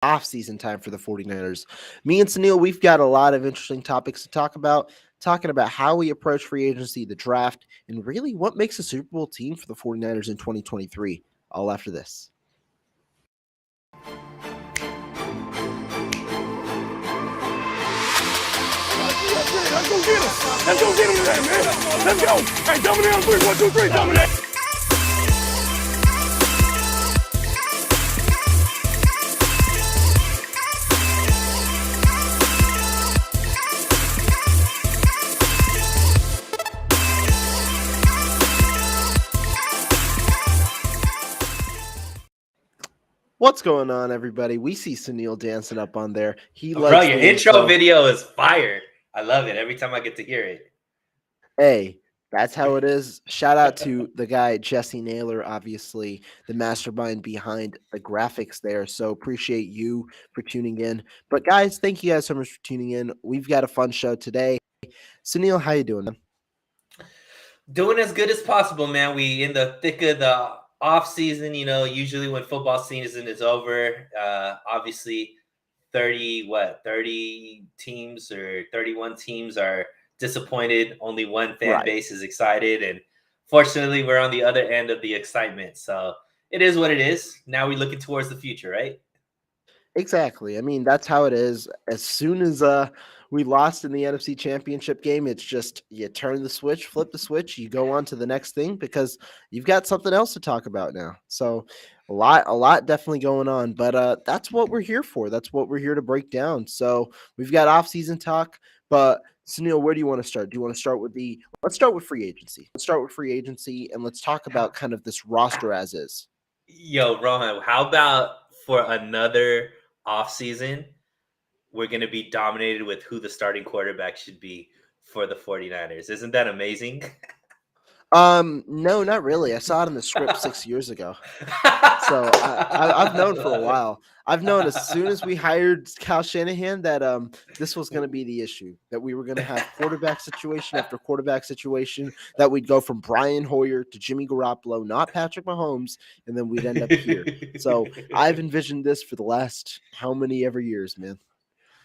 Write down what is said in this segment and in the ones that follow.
off-season time for the 49ers. Me and Sunil, we've got a lot of interesting topics to talk about, talking about how we approach free agency, the draft, and really what makes a Super Bowl team for the 49ers in 2023. All after this. Let's go get him. Let's go get him today, man. Let's go. Hey, dominate on 3. 1, 2, 3. Dominate. What's going on, everybody? We see Sunil dancing up on there. He Bro, likes your the intro video is fire. I love it every time I get to hear it. Hey, that's how it is. Shout out to the guy, Jesse Naylor, obviously, the mastermind behind the graphics there. So appreciate you for tuning in. But guys, thank you guys so much for tuning in. We've got a fun show today. Sunil, how you doing, man? Doing as good as possible, man. We in the thick of the off season, usually when football season is over, obviously 30 teams or 31 teams are disappointed. Only one fan base is excited. And fortunately, we're on the other end of the excitement. So it is what it is. Now we're looking towards the future, right? Exactly. I mean, that's how it is. As soon as we lost in the NFC Championship game, it's just you turn the switch, flip the switch, you go on to the next thing because you've got something else to talk about now. So a lot definitely going on, but that's what we're here for. That's what we're here to break down. So we've got off-season talk, but Sunil, where do you want to start? Do you want to start with let's start with free agency. Let's start with free agency and let's talk about kind of this roster as is. Yo, Rohan, how about for another offseason, we're going to be dominated with who the starting quarterback should be for the 49ers. Isn't that amazing? No, not really. I saw it in the script 6 years ago. So I've known for a while. I've known as soon as we hired Kyle Shanahan that this was going to be the issue, that we were going to have quarterback situation after quarterback situation, that we'd go from Brian Hoyer to Jimmy Garoppolo, not Patrick Mahomes, and then we'd end up here. So I've envisioned this for the last how many ever years, man.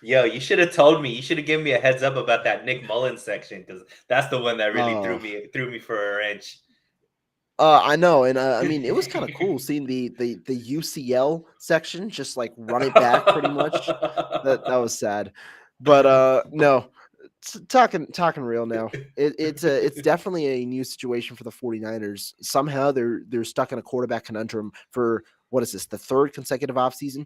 Yo, you should have told me. You should have given me a heads up about that Nick Mullins section because that's the one that really threw me for a wrench. I know, and I mean, it was kind of cool seeing the UCL section just like run it back pretty much. That was sad, but no, talking real now. It's definitely a new situation for the 49ers. Somehow they're stuck in a quarterback conundrum for what is this, the third consecutive offseason?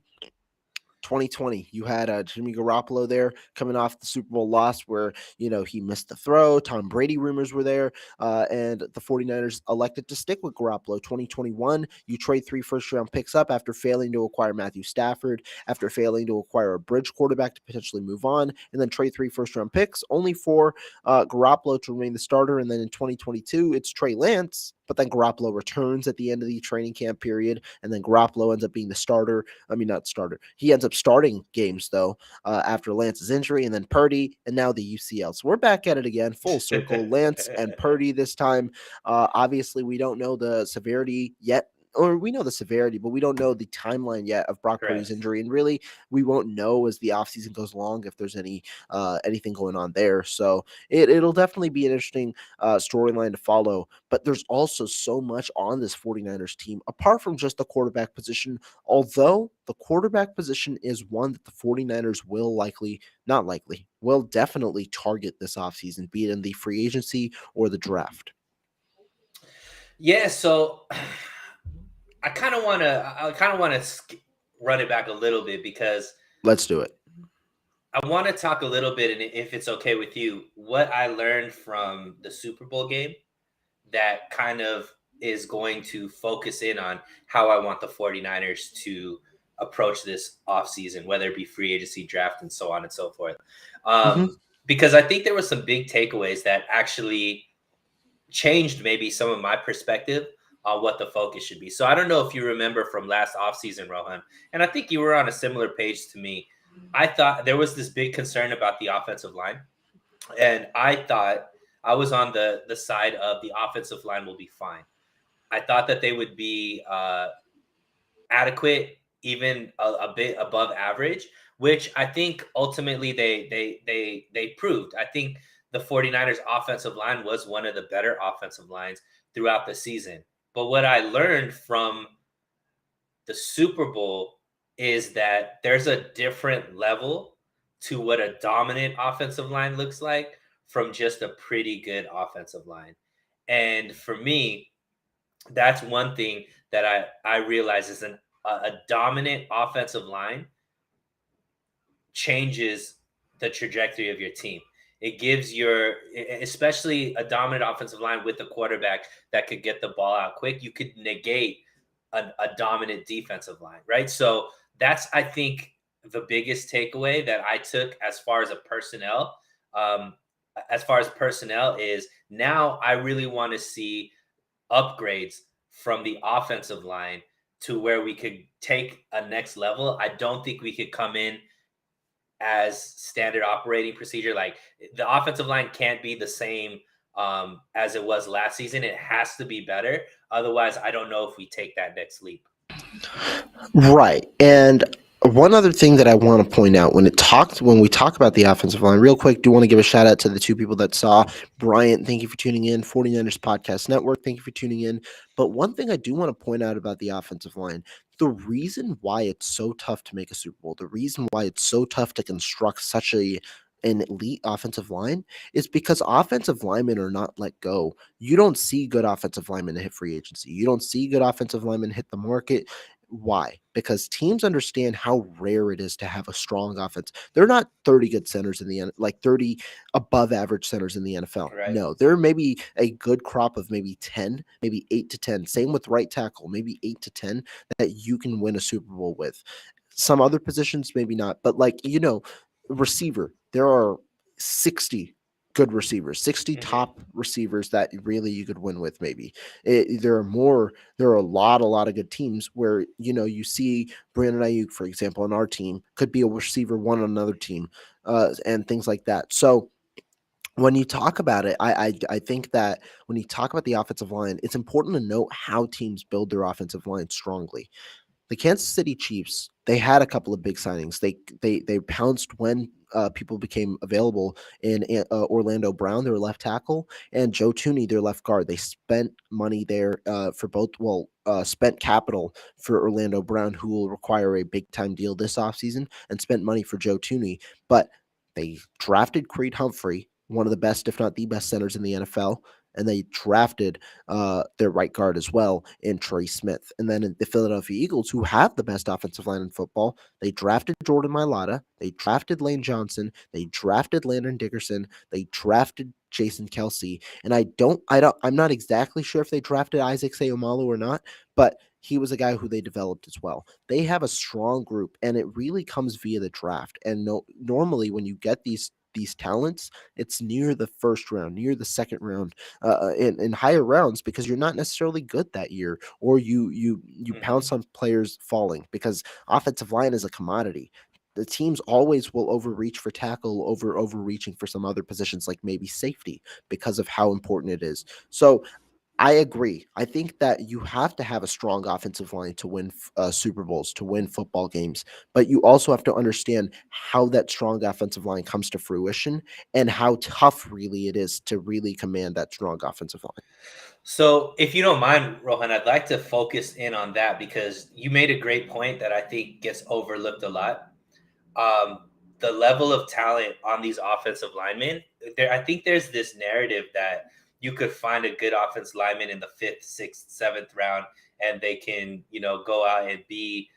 2020, you had Jimmy Garoppolo there coming off the Super Bowl loss where, he missed the throw. Tom Brady rumors were there, and the 49ers elected to stick with Garoppolo. 2021, you trade 3 first-round picks up after failing to acquire Matthew Stafford, after failing to acquire a bridge quarterback to potentially move on, and then trade 3 first-round picks, only for Garoppolo to remain the starter. And then in 2022, it's Trey Lance, but then Garoppolo returns at the end of the training camp period, and then Garoppolo ends up being the starter. I mean, not starter. He ends up starting games, though, after Lance's injury, and then Purdy, and now the UCL. So we're back at it again, full circle. Lance and Purdy this time. Obviously, we don't know the severity yet, or we know the severity, but we don't know the timeline yet of Brock Purdy's injury. And really, we won't know as the offseason goes along if there's anything going on there. So it'll definitely be an interesting storyline to follow. But there's also so much on this 49ers team, apart from just the quarterback position, although the quarterback position is one that the 49ers will definitely target this offseason, be it in the free agency or the draft. Yeah, so I kind of want to run it back a little bit because let's do it. I want to talk a little bit, and if it's okay with you, what I learned from the Super Bowl game that kind of is going to focus in on how I want the 49ers to approach this offseason, whether it be free agency, draft, and so on and so forth. Because I think there were some big takeaways that actually changed maybe some of my perspective on what the focus should be. So I don't know if you remember from last offseason, Rohan, and I think you were on a similar page to me. I thought there was this big concern about the offensive line, and I thought I was on the side of the offensive line will be fine. I thought that they would be adequate even a bit above average, which I think ultimately they proved. I think the 49ers offensive line was one of the better offensive lines throughout the season. But what I learned from the Super Bowl is that there's a different level to what a dominant offensive line looks like from just a pretty good offensive line. And for me, that's one thing that I realize is a dominant offensive line changes the trajectory of your team. It gives especially a dominant offensive line with a quarterback that could get the ball out quick. You could negate a dominant defensive line, right? So that's, I think, the biggest takeaway that I took as far as um, personnel is now I really want to see upgrades from the offensive line to where we could take a next level. I don't think we could come in as standard operating procedure. Like the offensive line can't be the same as it was last season. It has to be better. Otherwise, I don't know if we take that next leap. Right. And one other thing that I want to point out when we talk about the offensive line, real quick, do want to give a shout out to the two people that saw. Bryant, thank you for tuning in. 49ers Podcast Network, thank you for tuning in. But one thing I do want to point out about the offensive line, the reason why it's so tough to make a Super Bowl, the reason why it's so tough to construct such an elite offensive line is because offensive linemen are not let go. You don't see good offensive linemen hit free agency. You don't see good offensive linemen hit the market. Why? Because teams understand how rare it is to have a strong offense. They're not 30 good centers in the like 30 above average centers in the NFL. Right. No, there may be a good crop of maybe 10, maybe 8 to 10. Same with right tackle, maybe 8 to 10 that you can win a Super Bowl with. Some other positions maybe not, but receiver, there are 60 good receivers, 60 top receivers that really you could win with maybe. There are a lot of good teams where you see Brandon Ayuk, for example, on our team could be a receiver one on another team, and things like that. So when you talk about it, I think that when you talk about the offensive line, it's important to note how teams build their offensive line strongly. The Kansas City Chiefs, they had a couple of big signings. They pounced when people became available in Orlando Brown, their left tackle, and Joe Tooney, their left guard. They spent money there for both. Well, spent capital for Orlando Brown, who will require a big time deal this offseason, and spent money for Joe Tooney. But they drafted Creed Humphrey, one of the best, if not the best, centers in the NFL, and they drafted their right guard as well in Trey Smith. And then in the Philadelphia Eagles, who have the best offensive line in football, they drafted Jordan Mailata, they drafted Lane Johnson, they drafted Landon Dickerson, they drafted Jason Kelsey, and I'm not exactly sure if they drafted Isaac Seumalo or not, but he was a guy who they developed as well. They have a strong group, and it really comes via the draft. And normally when you get these talents, it's near the first round, near the second round, in higher rounds, because you're not necessarily good that year, or you pounce on players falling, because offensive line is a commodity. The teams always will overreach for tackle over overreaching for some other positions like maybe safety because of how important it is. So I agree. I think that you have to have a strong offensive line to win Super Bowls, to win football games, but you also have to understand how that strong offensive line comes to fruition and how tough really it is to really command that strong offensive line. So, if you don't mind, Rohan, I'd like to focus in on that because you made a great point that I think gets overlooked a lot. The level of talent on these offensive linemen, I think there's this narrative that you could find a good offensive lineman in the 5th, 6th, 7th round, and they can, go out and be,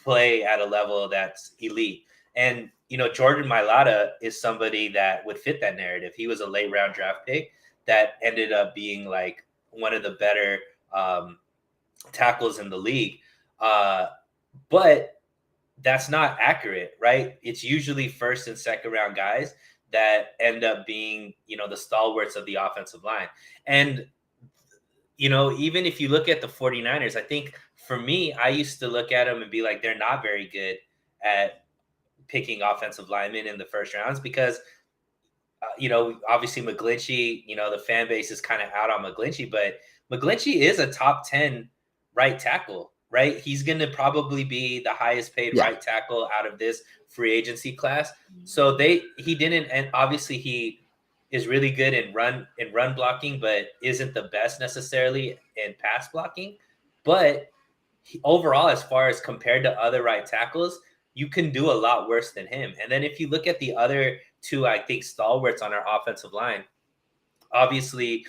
play at a level that's elite. And, Jordan Mailata is somebody that would fit that narrative. He was a late round draft pick that ended up being like one of the better tackles in the league. But that's not accurate, right? It's usually first and second round guys that end up being, the stalwarts of the offensive line. And, even if you look at the 49ers, I think for me, I used to look at them and be like, they're not very good at picking offensive linemen in the first rounds because, obviously McGlinchey, the fan base is kind of out on McGlinchey, but McGlinchey is a top 10 right tackle, right? He's going to probably be the highest paid Yeah. right tackle out of this free agency class. So he didn't, and obviously he is really good in run blocking, but isn't the best necessarily in pass blocking. But overall, as far as compared to other right tackles, you can do a lot worse than him. And then if you look at the other two, I think stalwarts on our offensive line, obviously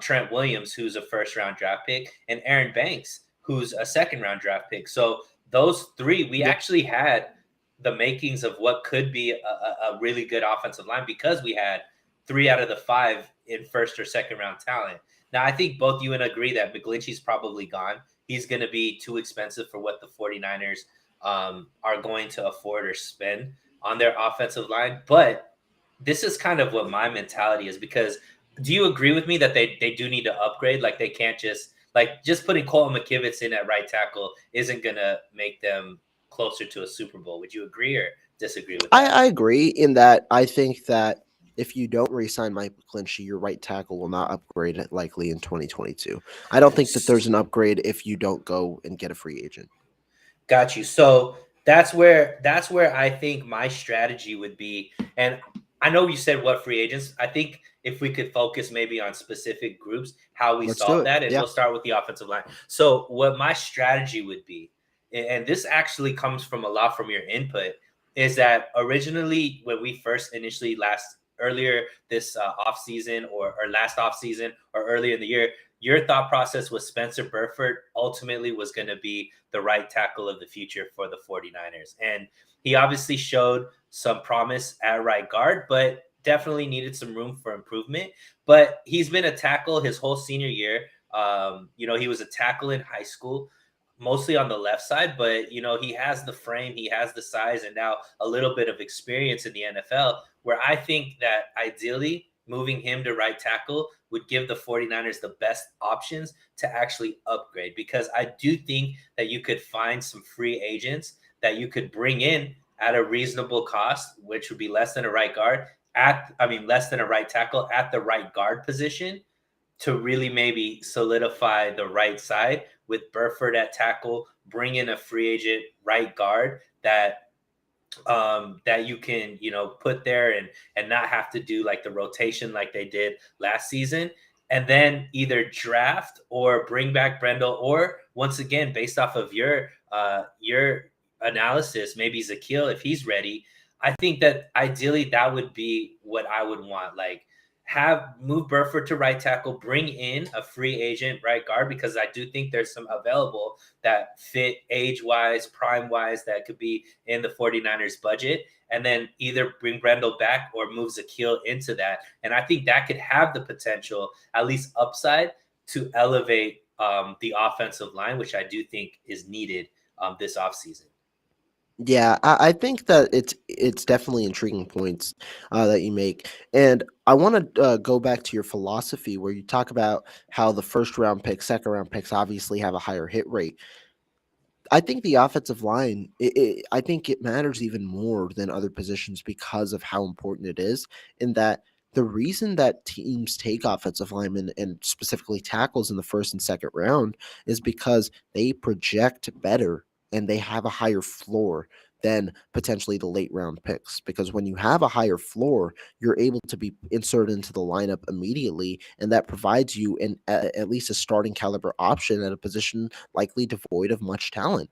Trent Williams, who's a first round draft pick, and Aaron Banks, who's a second round draft pick. So those three, we Yep. actually had the makings of what could be a really good offensive line because we had 3 out of the 5 in first or second round talent. Now, I think both you and agree that McGlinchey's probably gone. He's going to be too expensive for what the 49ers are going to afford or spend on their offensive line. But this is kind of what my mentality is because do you agree with me that they do need to upgrade? Like they can't just putting Colton McKivitz in at right tackle isn't gonna make them closer to a Super Bowl. Would you agree or disagree with that? I agree in that I think that if you don't re-sign Mike McGlinchey, your right tackle will not upgrade it likely in 2022. I don't think that there's an upgrade if you don't go and get a free agent. Got you. So that's where I think my strategy would be. And I know you said what free agents. I think if we could focus maybe on specific groups, how we Let's do solve it. that, and Yeah. we'll start with the offensive line. So what my strategy would be, and this actually comes from a lot from your input, is that originally when we first initially earlier this off season or last off season or earlier in the year, your thought process was Spencer Burford ultimately was going to be the right tackle of the future for the 49ers. And he obviously showed some promise at right guard, but definitely needed some room for improvement. But he's been a tackle his whole senior year. He was a tackle in high school, mostly on the left side, but he has the frame, he has the size, and now a little bit of experience in the NFL, where I think that ideally moving him to right tackle would give the 49ers the best options to actually upgrade, because I do think that you could find some free agents that you could bring in at a reasonable cost, which would be less than a right guard less than a right tackle at the right guard position, to really maybe solidify the right side with Burford at tackle, bring in a free agent right guard that you can put there and not have to do like the rotation like they did last season, and then either draft or bring back Brendel, or once again based off of your analysis, maybe Zakil if he's ready. I think that ideally that would be what I would want. Like have move Burford to right tackle, bring in a free agent right guard, because I do think there's some available that fit age wise, prime wise, that could be in the 49ers budget, and then either bring Brendel back or move Zakil into that. And I think that could have the potential, at least upside, to elevate the offensive line, which I do think is needed this offseason. Yeah, I think that it's definitely intriguing points that you make, and I want to go back to your philosophy where you talk about how the first round picks, second round picks, obviously have a higher hit rate. I think the offensive line, I think it matters even more than other positions because of how important it is. In that the reason that teams take offensive linemen and specifically tackles in the first and second round is because they project better and they have a higher floor than potentially the late round picks. Because when you have a higher floor, you're able to be inserted into the lineup immediately, and that provides you at least a starting caliber option at a position likely devoid of much talent.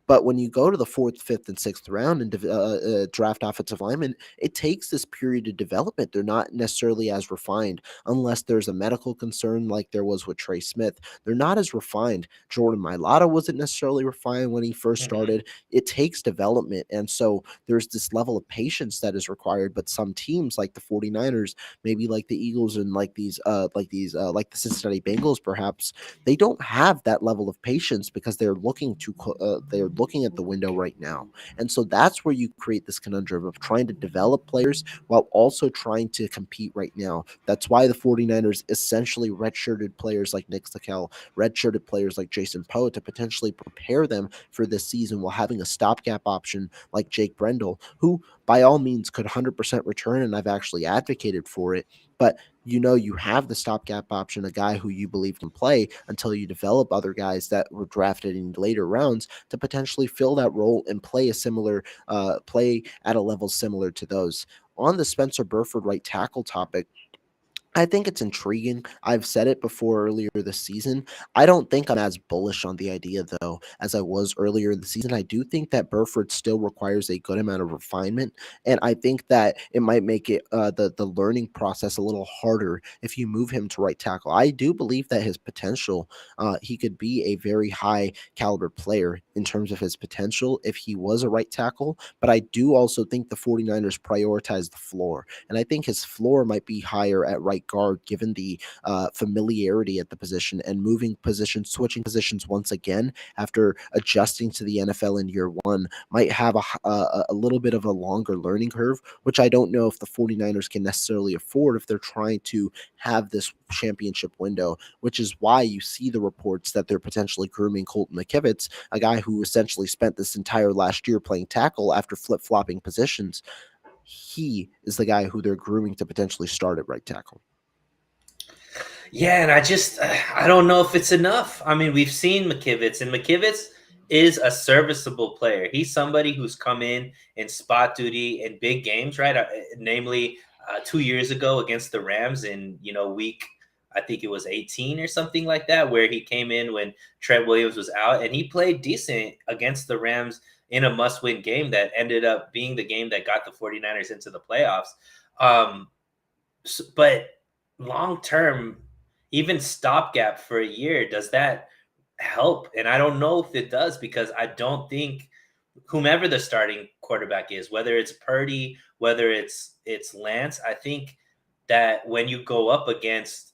But when you go to the fourth, fifth, and sixth round and draft offensive linemen, it takes this period of development. They're not necessarily as refined unless there's a medical concern like there was with Trey Smith. They're not as refined. Jordan Mailata wasn't necessarily refined when he first Mm-hmm. started. It takes development. And so there's this level of patience that is required. But some teams like the 49ers, maybe like the Eagles and like the Cincinnati Bengals, perhaps, they don't have that level of patience because they're looking at the window right now. And so that's where you create this conundrum of trying to develop players while also trying to compete right now. That's why the 49ers essentially redshirted players like Nick Stakel, redshirted players like Jason Poe to potentially prepare them for this season while having a stopgap option like Jake Brendel, who by all means could 100% return, and I've actually advocated for it. But you have the stopgap option, a guy who you believe can play until you develop other guys that were drafted in later rounds to potentially fill that role and play at a level similar to those. On the Spencer Burford right tackle topic, I think it's intriguing. I've said it before earlier this season. I don't think I'm as bullish on the idea, though, as I was earlier in the season. I do think that Burford still requires a good amount of refinement, and I think that it might make it the learning process a little harder if you move him to right tackle. I do believe that his potential, he could be a very high caliber player in terms of his potential if he was a right tackle, but I do also think the 49ers prioritize the floor. And I think his floor might be higher at right guard given the familiarity at the position and moving positions, switching positions once again after adjusting to the NFL in year one might have a little bit of a longer learning curve, which I don't know if the 49ers can necessarily afford if they're trying to have this championship window, which is why you see the reports that they're potentially grooming Colton McKivitz, a guy who essentially spent this entire last year playing tackle after flip flopping positions. He is the guy who they're grooming to potentially start at right tackle. Yeah, and I don't know if it's enough. I mean, we've seen McKivitz, and McKivitz is a serviceable player. He's somebody who's come in spot duty in big games, right? Namely, 2 years ago against the Rams in week, I think it was 18 or something like that, where he came in when Trent Williams was out, and he played decent against the Rams in a must-win game that ended up being the game that got the 49ers into the playoffs. But long term, even stopgap for a year, does that help? And I don't know if it does, because I don't think whomever the starting quarterback is, whether it's Purdy, whether it's Lance, I think that when you go up against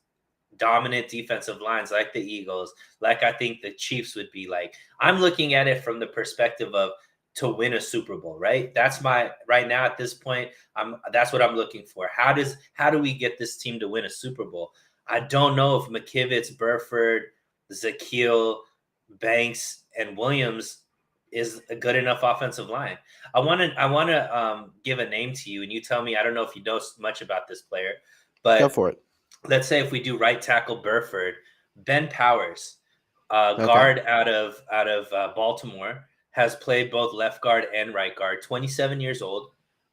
dominant defensive lines like the Eagles, like I think the Chiefs would be, like, I'm looking at it from the perspective of to win a Super Bowl, right? That's my right now at this point. That's what I'm looking for. How do we get this team to win a Super Bowl? I don't know if McKivitz, Burford, Zakeel, Banks, and Williams is a good enough offensive line. I want to give a name to you, and you tell me. I don't know if you know much about this player, Go but for it. let's say if we do right tackle Burford, Ben Powers, Okay. guard out of Baltimore, has played both left guard and right guard. 27 years old,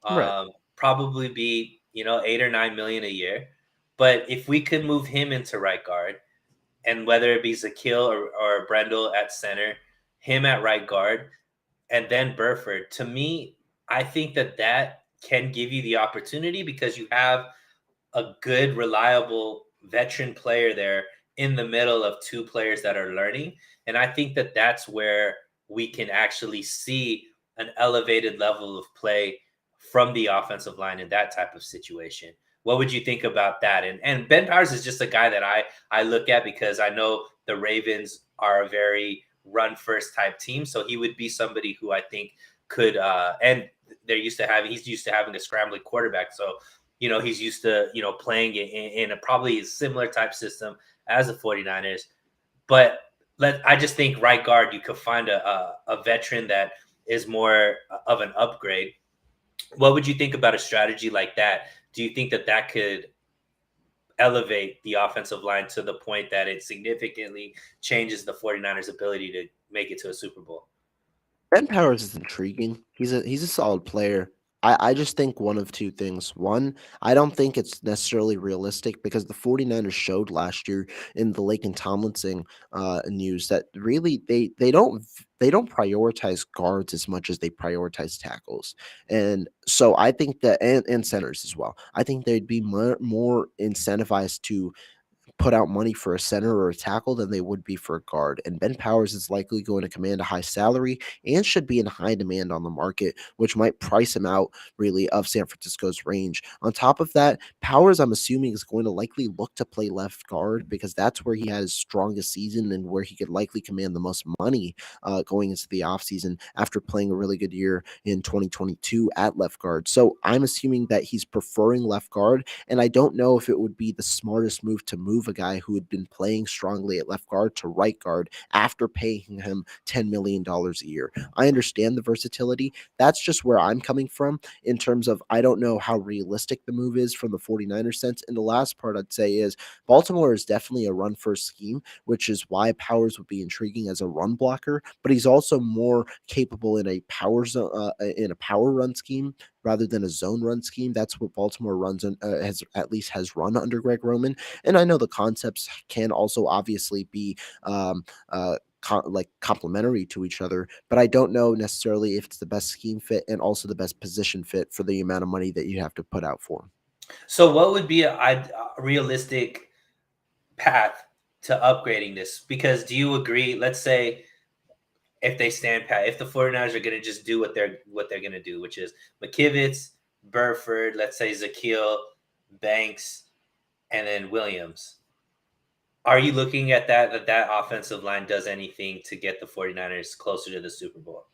Right. probably be 8 or 9 million a year. But if we could move him into right guard, and whether it be Zakil or Brendel at center, him at right guard, and then Burford, to me, I think that can give you the opportunity, because you have a good, reliable veteran player there in the middle of two players that are learning. And I think that's where we can actually see an elevated level of play from the offensive line in that type of situation. What would you think about that? And Ben Powers is just a guy that I look at, because I know the Ravens are a very run first type team. So he would be somebody who I think could and he's used to having a scrambling quarterback. So he's used to, playing in a probably similar type system as the 49ers. But I just think right guard, you could find a veteran that is more of an upgrade. What would you think about a strategy like that? Do you think that could elevate the offensive line to the point that it significantly changes the 49ers' ability to make it to a Super Bowl? Ben Powers is intriguing. He's a solid player. I just think one of two things. One, I don't think it's necessarily realistic because the 49ers showed last year in the Laken Tomlinson news that really they don't prioritize guards as much as they prioritize tackles. And so I think that and centers as well. I think they'd be more incentivized to put out money for a center or a tackle than they would be for a guard. And Ben Powers is likely going to command a high salary and should be in high demand on the market, which might price him out really of San Francisco's range. On top of that, Powers, I'm assuming, is going to likely look to play left guard because that's where he had his strongest season and where he could likely command the most money going into the offseason after playing a really good year in 2022 at left guard. So I'm assuming that he's preferring left guard, and I don't know if it would be the smartest move to move a guy who had been playing strongly at left guard to right guard after paying him $10 million a year. I understand the versatility. That's just where I'm coming from in terms of I don't know how realistic the move is from the 49ers sense. And the last part I'd say is Baltimore is definitely a run first scheme, which is why Powers would be intriguing as a run blocker, but he's also more capable in a power zone in a power run scheme rather than a zone run scheme. That's what Baltimore runs and has at least has run under Greg Roman. And I know the concepts can also obviously be like complementary to each other, but I don't know necessarily if it's the best scheme fit and also the best position fit for the amount of money that you have to put out for him. So, what would be a realistic path to upgrading this? Because do you agree? Let's say if they stand pat, if the 49ers are going to just do what they're going to do, which is McKivitz, Burford, let's say Zakeel, Banks, and then Williams. Are you looking at that offensive line does anything to get the 49ers closer to the Super Bowl?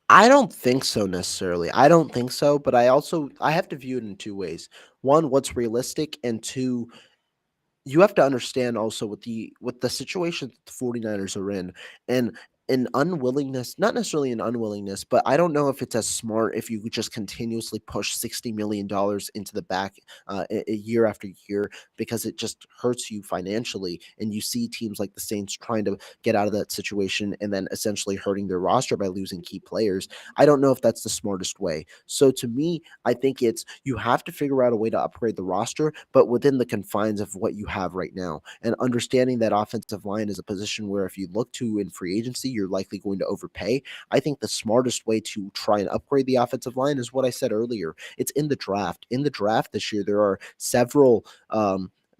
I don't think so necessarily. I don't think so, but I have to view it in two ways. One, what's realistic, and two, you have to understand also with the situation that the 49ers are in and an unwillingness, not necessarily an unwillingness, but I don't know if it's as smart if you could just continuously push $60 million into the back year after year because it just hurts you financially. And you see teams like the Saints trying to get out of that situation and then essentially hurting their roster by losing key players. I don't know if that's the smartest way. So to me, I think it's you have to figure out a way to upgrade the roster, but within the confines of what you have right now. And understanding that offensive line is a position where if you look to in free agency, you're likely going to overpay. I think the smartest way to try and upgrade the offensive line is what I said earlier. It's in the draft. In the draft this year, there are several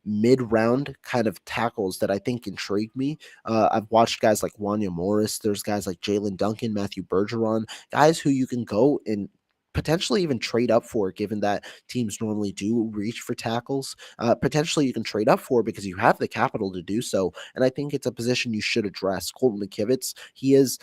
mid-round kind of tackles that I think intrigue me. I've watched guys like Wanya Morris. There's guys like Jalen Duncan, Matthew Bergeron, guys who you can go and potentially even trade up for, given that teams normally do reach for tackles. Potentially you can trade up for because you have the capital to do so. And I think it's a position you should address. Colton McKivitz, he is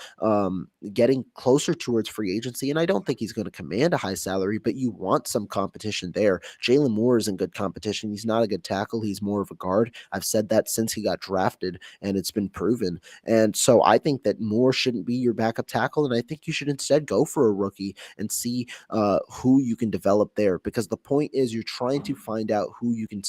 getting closer towards free agency, and I don't think he's going to command a high salary, but you want some competition there. Jalen Moore is in good competition. He's not a good tackle. He's more of a guard. I've said that since he got drafted, and it's been proven. And so I think that Moore shouldn't be your backup tackle, and I think you should instead go for a rookie and see who you can develop there, because the point is you're trying to find out who you can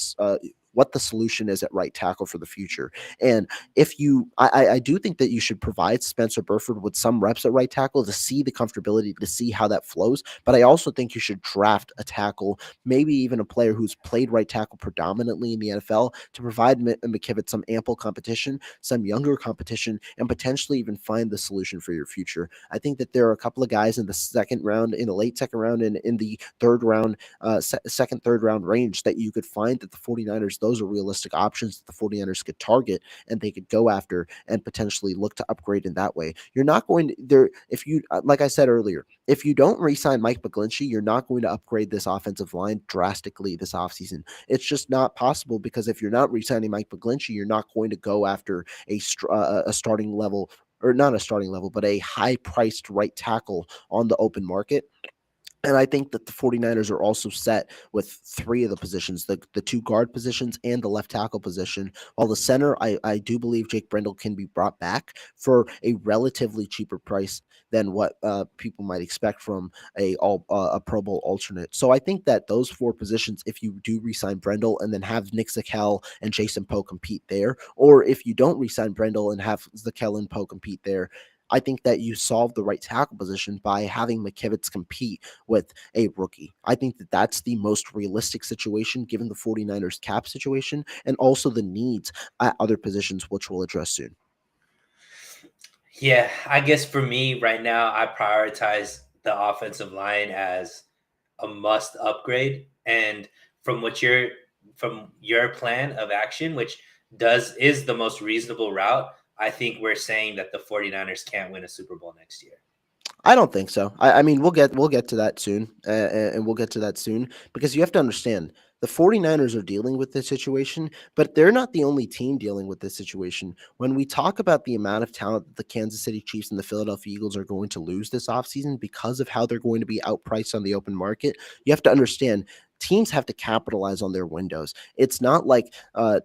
what the solution is at right tackle for the future. And if you, I do think that you should provide Spencer Burford with some reps at right tackle to see the comfortability, to see how that flows. But I also think you should draft a tackle, maybe even a player who's played right tackle predominantly in the NFL, to provide McKivitz some ample competition, some younger competition, and potentially even find the solution for your future. I think that there are a couple of guys in the second round, in the late second round, and in the third round, second, third round range that you could find that the 49ers, those are realistic options that the 49ers could target and they could go after and potentially look to upgrade in that way. You're not going to there if you like I said earlier, if you don't re-sign Mike McGlinchey, you're not going to upgrade this offensive line drastically this offseason. It's just not possible, because if you're not re-signing Mike McGlinchey, you're not going to go after a starting level, or not a starting level, but a high priced right tackle on the open market. And I think that the 49ers are also set with three of the positions, the two guard positions and the left tackle position. While the center, I do believe Jake Brendel can be brought back for a relatively cheaper price than what people might expect from a Pro Bowl alternate. So I think that those four positions, if you do re-sign Brendel and then have Nick Zakel and Jason Poe compete there, or if you don't re-sign Brendel and have Zakel and Poe compete there, I think that you solve the right tackle position by having McKivitz compete with a rookie. I think that that's the most realistic situation given the 49ers cap situation and also the needs at other positions, which we'll address soon. Yeah, I guess for me right now, I prioritize the offensive line as a must upgrade. And from from your plan of action, which is the most reasonable route, I think we're saying that the 49ers can't win a Super Bowl next year. I don't think so. I mean, we'll get to that soon, and we'll get to that soon, because you have to understand the 49ers are dealing with this situation, but they're not the only team dealing with this situation. When we talk about the amount of talent that the Kansas City Chiefs and the Philadelphia Eagles are going to lose this offseason because of how they're going to be outpriced on the open market, you have to understand teams have to capitalize on their windows. It's not like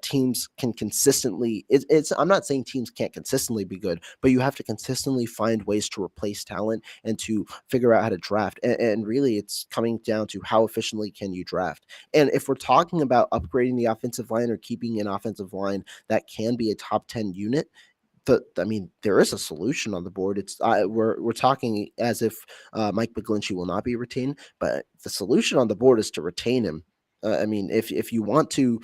teams can consistently. It's I'm not saying teams can't consistently be good, but you have to consistently find ways to replace talent and to figure out how to draft. And really, it's coming down to how efficiently can you draft. And if we're talking about upgrading the offensive line or keeping an offensive line that can be a top 10 unit, I mean, there is a solution on the board. We're talking as if Mike McGlinchey will not be retained, but the solution on the board is to retain him. I mean, if you want to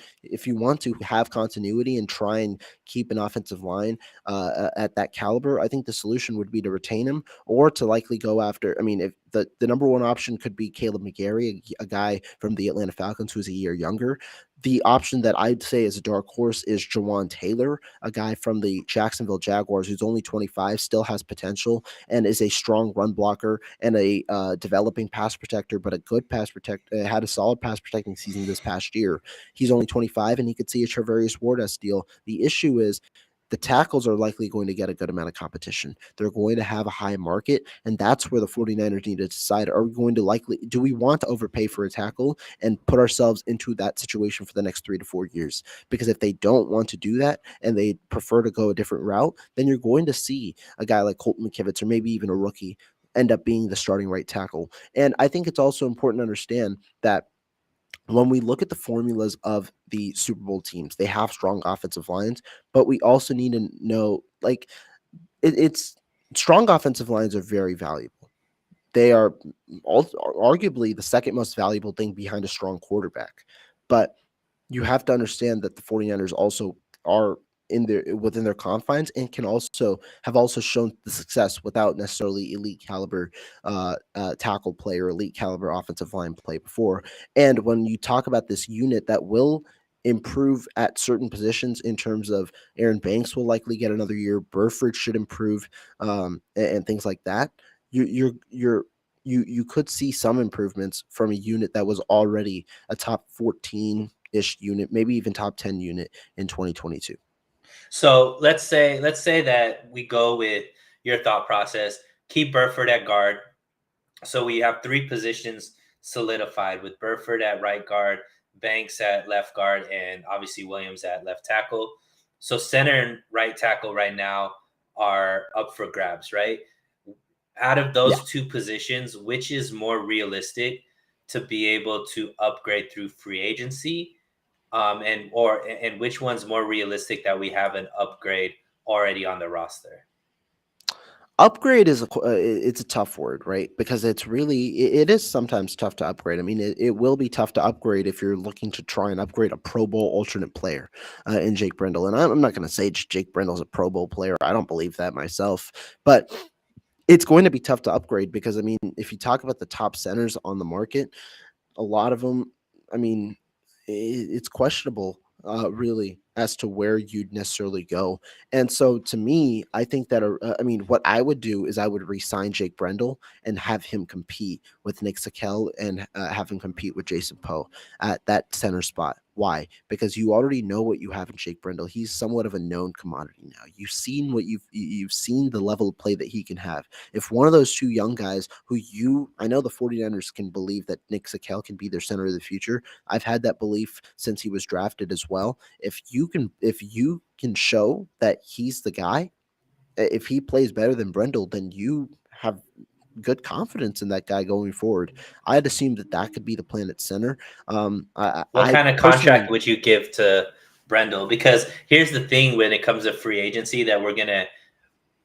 have continuity and try and keep an offensive line at that caliber, I think the solution would be to retain him or to likely go after. I mean, if the number one option could be Caleb McGarry, a guy from the Atlanta Falcons who's a year younger. The option that I'd say is a dark horse is Jawan Taylor, a guy from the Jacksonville Jaguars who's only 25, still has potential, and is a strong run blocker and a developing pass protector, but a good pass protector. Had a solid pass protecting season this past year. He's only 25, and he could see a Charvarius Ward-esque deal. The issue is the tackles are likely going to get a good amount of competition. They're going to have a high market, and that's where the 49ers need to decide, are we going to do we want to overpay for a tackle and put ourselves into that situation for the next 3 to 4 years? Because if they don't want to do that and they prefer to go a different route, then you're going to see a guy like Colton McKivitz or maybe even a rookie end up being the starting right tackle. And I think it's also important to understand that when we look at the formulas of the Super Bowl teams, they have strong offensive lines, but we also need to know, like, it's strong offensive lines are very valuable. They are arguably the second most valuable thing behind a strong quarterback. But you have to understand that the 49ers also are within their confines and can also shown the success without necessarily elite caliber tackle play or elite caliber offensive line play before. And when you talk about this unit that will improve at certain positions in terms of Aaron Banks will likely get another year, Burford should improve, and things like that. You could see some improvements from a unit that was already a top 14-ish unit, maybe even top 10 unit in 2022. So let's say that we go with your thought process. Keep Burford at guard. So we have three positions solidified with Burford at right guard, Banks at left guard, and obviously Williams at left tackle. So center and right tackle right now are up for grabs, right? Out of Yeah. those two positions, which is more realistic to be able to upgrade through free agency? And which one's more realistic that we have an upgrade already on the roster? Upgrade is it's a tough word, right? Because it is sometimes tough to upgrade. I mean, it will be tough to upgrade if you're looking to try and upgrade a Pro Bowl alternate player in Jake Brendel. And I'm not going to say Jake Brendel's a Pro Bowl player. I don't believe that myself, but it's going to be tough to upgrade because, I mean, if you talk about the top centers on the market, a lot of them, I mean, it's questionable, really, as to where you'd necessarily go. And so, to me, I think that, I mean, what I would do is I would re-sign Jake Brendel and have him compete with Nick Sakel and have him compete with Jason Poe at that center spot. Why? Because you already know what you have in Jake Brendel. He's somewhat of a known commodity now. You've seen the level of play that he can have. If one of those two young guys I know the 49ers can believe that Nick Sakel can be their center of the future. I've had that belief since he was drafted as well. If you can show that he's the guy, if he plays better than Brendel, then you have good confidence in that guy going forward. I'd assume that could be the plan at center. What I kind of contract personally, would you give to Brendel? Because here's the thing when it comes to free agency that we're going to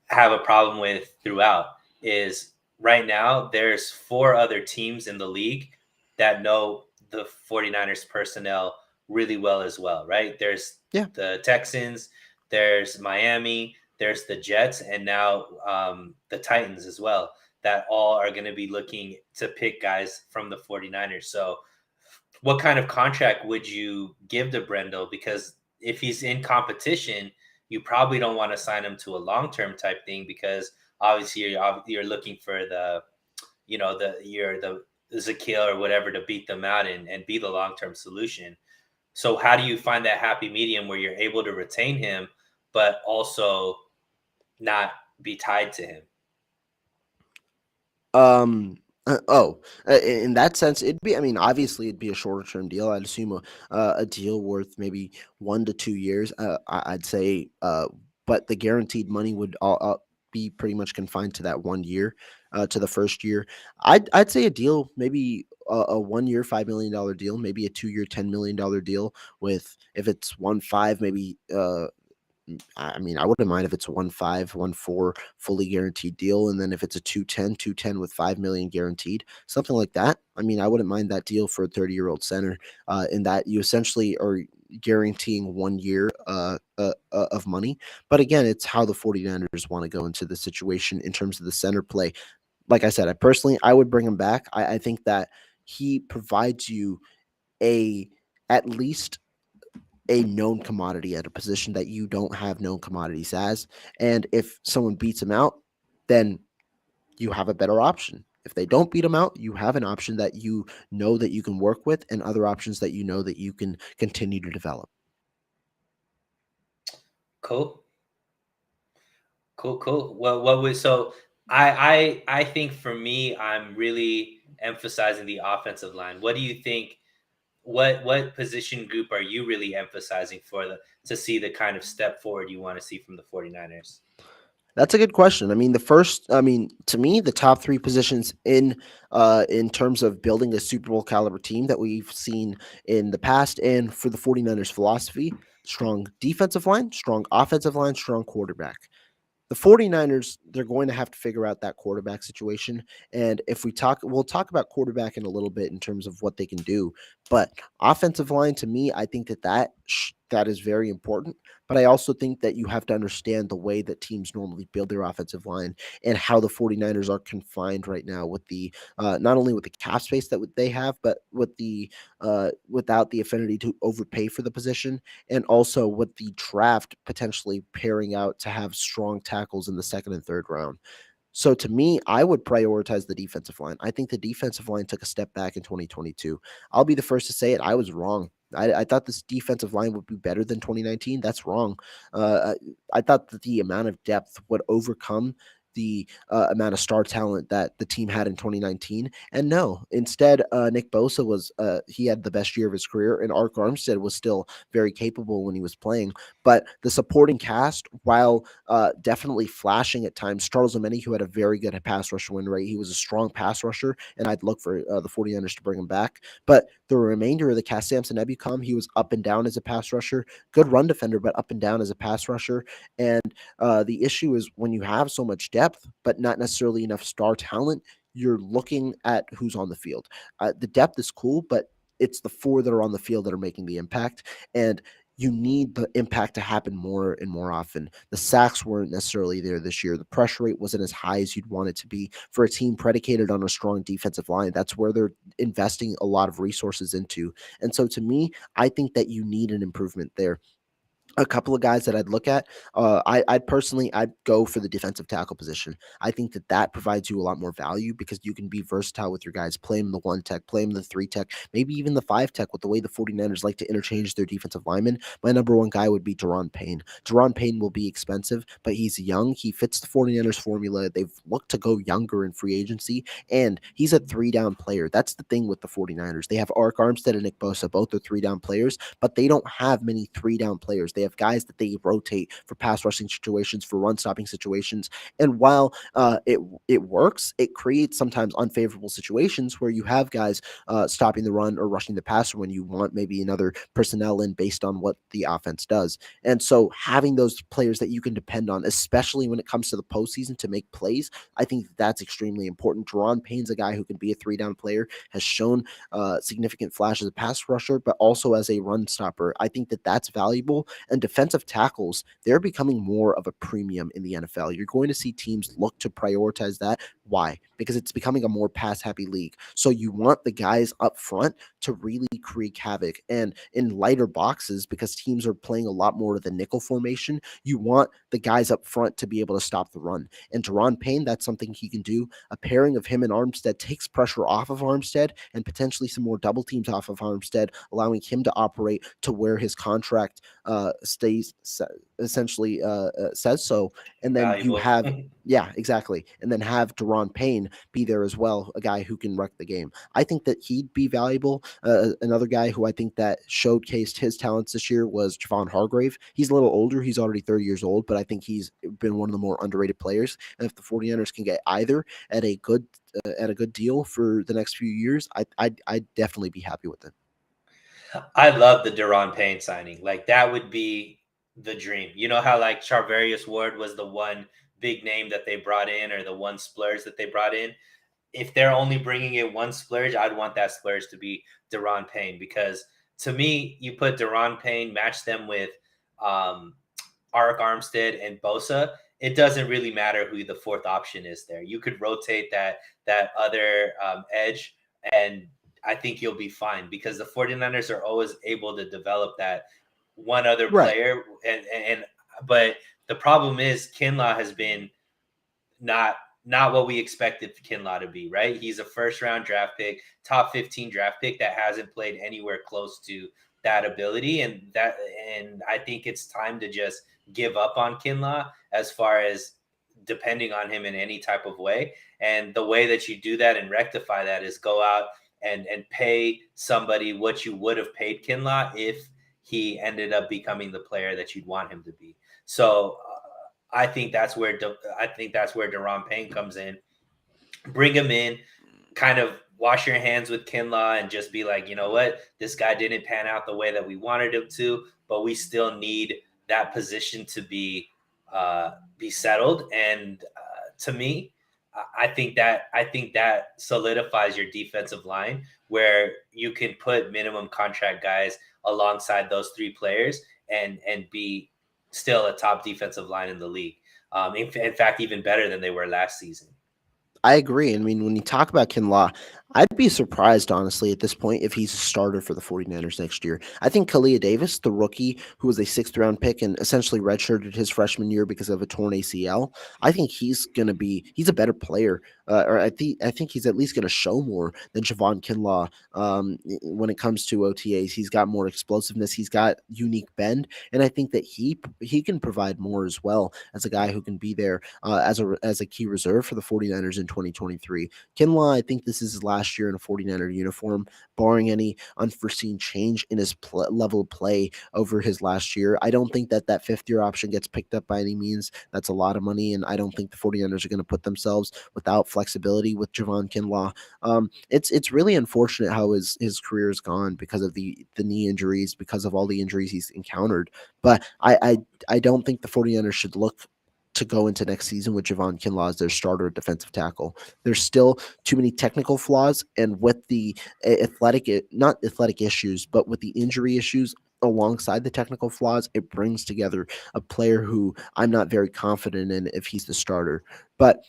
have a problem with throughout is right now there's four other teams in the league that know the 49ers personnel really well as well, right? There's yeah. the Texans, there's Miami, there's the Jets, and now the Titans as well, that all are going to be looking to pick guys from the 49ers. So what kind of contract would you give to Brendel? Because if he's in competition, you probably don't want to sign him to a long-term type thing because obviously you're looking for the Zakil or whatever to beat them out and be the long-term solution. So how do you find that happy medium where you're able to retain him, but also not be tied to him? In that sense, it'd be. I mean, obviously, it'd be a shorter term deal. I'd assume a deal worth maybe 1 to 2 years. I'd say, but the guaranteed money would all be pretty much confined to that 1 year, to the first year. I'd say a deal, maybe a 1 year $5 million deal, maybe a 2 year $10 million deal with, if it's 1.5, maybe I mean, I wouldn't mind if it's a 1.5, 1.4 fully guaranteed deal, and then if it's a 2.10 with 5 million guaranteed, something like that. I mean, I wouldn't mind that deal for a 30-year-old center. In that you essentially are guaranteeing 1 year of money. But again, it's how the 49ers want to go into the situation in terms of the center play. Like I said, I would bring him back. I think that he provides you a at least a known commodity at a position that you don't have known commodities as. And if someone beats him out, then you have a better option. If they don't beat him out, you have an option that you know that you can work with, and other options that you know that you can continue to develop. Cool. Cool. Well, what was so? I think for me, I'm really emphasizing the offensive line. What do you think? What position group are you really emphasizing for the to see the kind of step forward you want to see from the 49ers? That's a good question. I mean, to me, the top three positions in terms of building a Super Bowl caliber team that we've seen in the past, and for the 49ers philosophy: strong defensive line, strong offensive line, strong quarterback. The 49ers, they're going to have to figure out that quarterback situation. And if we'll talk about quarterback in a little bit in terms of what they can do. But offensive line, to me, I think that is very important. But I also think that you have to understand the way that teams normally build their offensive line, and how the 49ers are confined right now with the not only with the cap space that they have, but with the without the affinity to overpay for the position, and also with the draft potentially pairing out to have strong tackles in the second and third round. So to me, I would prioritize the defensive line. I think the defensive line took a step back in 2022. I'll be the first to say it. I was wrong. I thought this defensive line would be better than 2019. That's wrong. I thought that the amount of depth would overcome the amount of star talent that the team had in 2019. And no, instead, Nick Bosa he had the best year of his career, and Ark Armstead was still very capable when he was playing. But the supporting cast, while definitely flashing at times, Charles Omeni, who had a very good pass rusher win rate, he was a strong pass rusher, and I'd look for the 49ers to bring him back. But the remainder of the cast, Samson Ebukam, he was up and down as a pass rusher, good run defender, but up and down as a pass rusher. And the issue is, when you have so much depth, but not necessarily enough star talent, you're looking at who's on the field. The depth is cool, but it's the four that are on the field that are making the impact. And you need the impact to happen more and more often. The sacks weren't necessarily there this year. The pressure rate wasn't as high as you'd want it to be for a team predicated on a strong defensive line. That's where they're investing a lot of resources into. And so to me, I think that you need an improvement there. A couple of guys that I'd look at. I'd go for the defensive tackle position. I think that provides you a lot more value, because you can be versatile with your guys. Play them the one tech, play them the three tech, maybe even the five tech, with the way the 49ers like to interchange their defensive linemen. My number one guy would be Deron Payne. Deron Payne will be expensive, but he's young. He fits the 49ers formula. They've looked to go younger in free agency, and he's a three-down player. That's the thing with the 49ers. They have Ark Armstead and Nick Bosa. Both are three-down players, but they don't have many three-down players. They have guys that they rotate for pass rushing situations, for run stopping situations. And while it works, it creates sometimes unfavorable situations where you have guys stopping the run or rushing the passer when you want maybe another personnel in based on what the offense does. And so having those players that you can depend on, especially when it comes to the postseason, to make plays, I think that's extremely important. Deron Payne's a guy who can be a three-down player, has shown significant flash as a pass rusher, but also as a run stopper. I think that that's valuable. And defensive tackles, they're becoming more of a premium in the NFL. You're going to see teams look to prioritize that. Why? Because it's becoming a more pass happy league. So you want the guys up front to really create havoc. And in lighter boxes, because teams are playing a lot more of the nickel formation, you want the guys up front to be able to stop the run. And Deron Payne, that's something he can do. A pairing of him and Armstead takes pressure off of Armstead, and potentially some more double teams off of Armstead, allowing him to operate to where his contract stays essentially says so. And then you Valuable. have, yeah, exactly. And then have Deron Payne can be there as well, a guy who can wreck the game. I think that he'd be valuable. Another guy who I think that showcased his talents this year was Javon Hargrave. He's a little older. He's already 30 years old, but I think he's been one of the more underrated players. And if the 49ers can get either at a good deal for the next few years, I'd definitely be happy with it. I love the Deron Payne signing. Like that would be the dream. You know how like Charvarius Ward was the one big name that they brought in, or the one splurge that they brought in. If they're only bringing in one splurge, I'd want that splurge to be Deron Payne, because to me, you put Deron Payne, match them with Arik Armstead and Bosa. It doesn't really matter who the fourth option is there. You could rotate that other edge, and I think you'll be fine, because the 49ers are always able to develop that one other Right. player. And but the problem is Kinlaw has been not what we expected Kinlaw to be, right? He's a first round draft pick, top 15 draft pick that hasn't played anywhere close to that ability. And I think it's time to just give up on Kinlaw as far as depending on him in any type of way. And the way that you do that and rectify that is go out and pay somebody what you would have paid Kinlaw if he ended up becoming the player that you'd want him to be. So I think that's where Deron Payne comes in. Bring him in, kind of wash your hands with Kinlaw, and just be like, you know what, this guy didn't pan out the way that we wanted him to, but we still need that position to be settled. And to me, I think that solidifies your defensive line, where you can put minimum contract guys alongside those three players and be still a top defensive line in the league. In fact, even better than they were last season. I agree. I mean, when you talk about Kinlaw, I'd be surprised, honestly, at this point if he's a starter for the 49ers next year. I think Kalia Davis, the rookie who was a sixth-round pick and essentially redshirted his freshman year because of a torn ACL, I think he's a better player, or I think he's at least going to show more than Javon Kinlaw when it comes to OTAs. He's got more explosiveness. He's got unique bend, and I think that he can provide more as well as a guy who can be there as a key reserve for the 49ers in 2023. Kinlaw, I think this is his last year in a 49er uniform, barring any unforeseen change in his level of play over his last year. I don't think that fifth-year option gets picked up by any means. That's a lot of money, and I don't think the 49ers are going to put themselves without flexibility with Javon Kinlaw. It's really unfortunate how his career has gone because of the knee injuries, because of all the injuries he's encountered. But I don't think the 49ers should look to go into next season with Javon Kinlaw as their starter at defensive tackle. There's still too many technical flaws, and with the not athletic issues, but with the injury issues alongside the technical flaws, it brings together a player who I'm not very confident in if he's the starter. But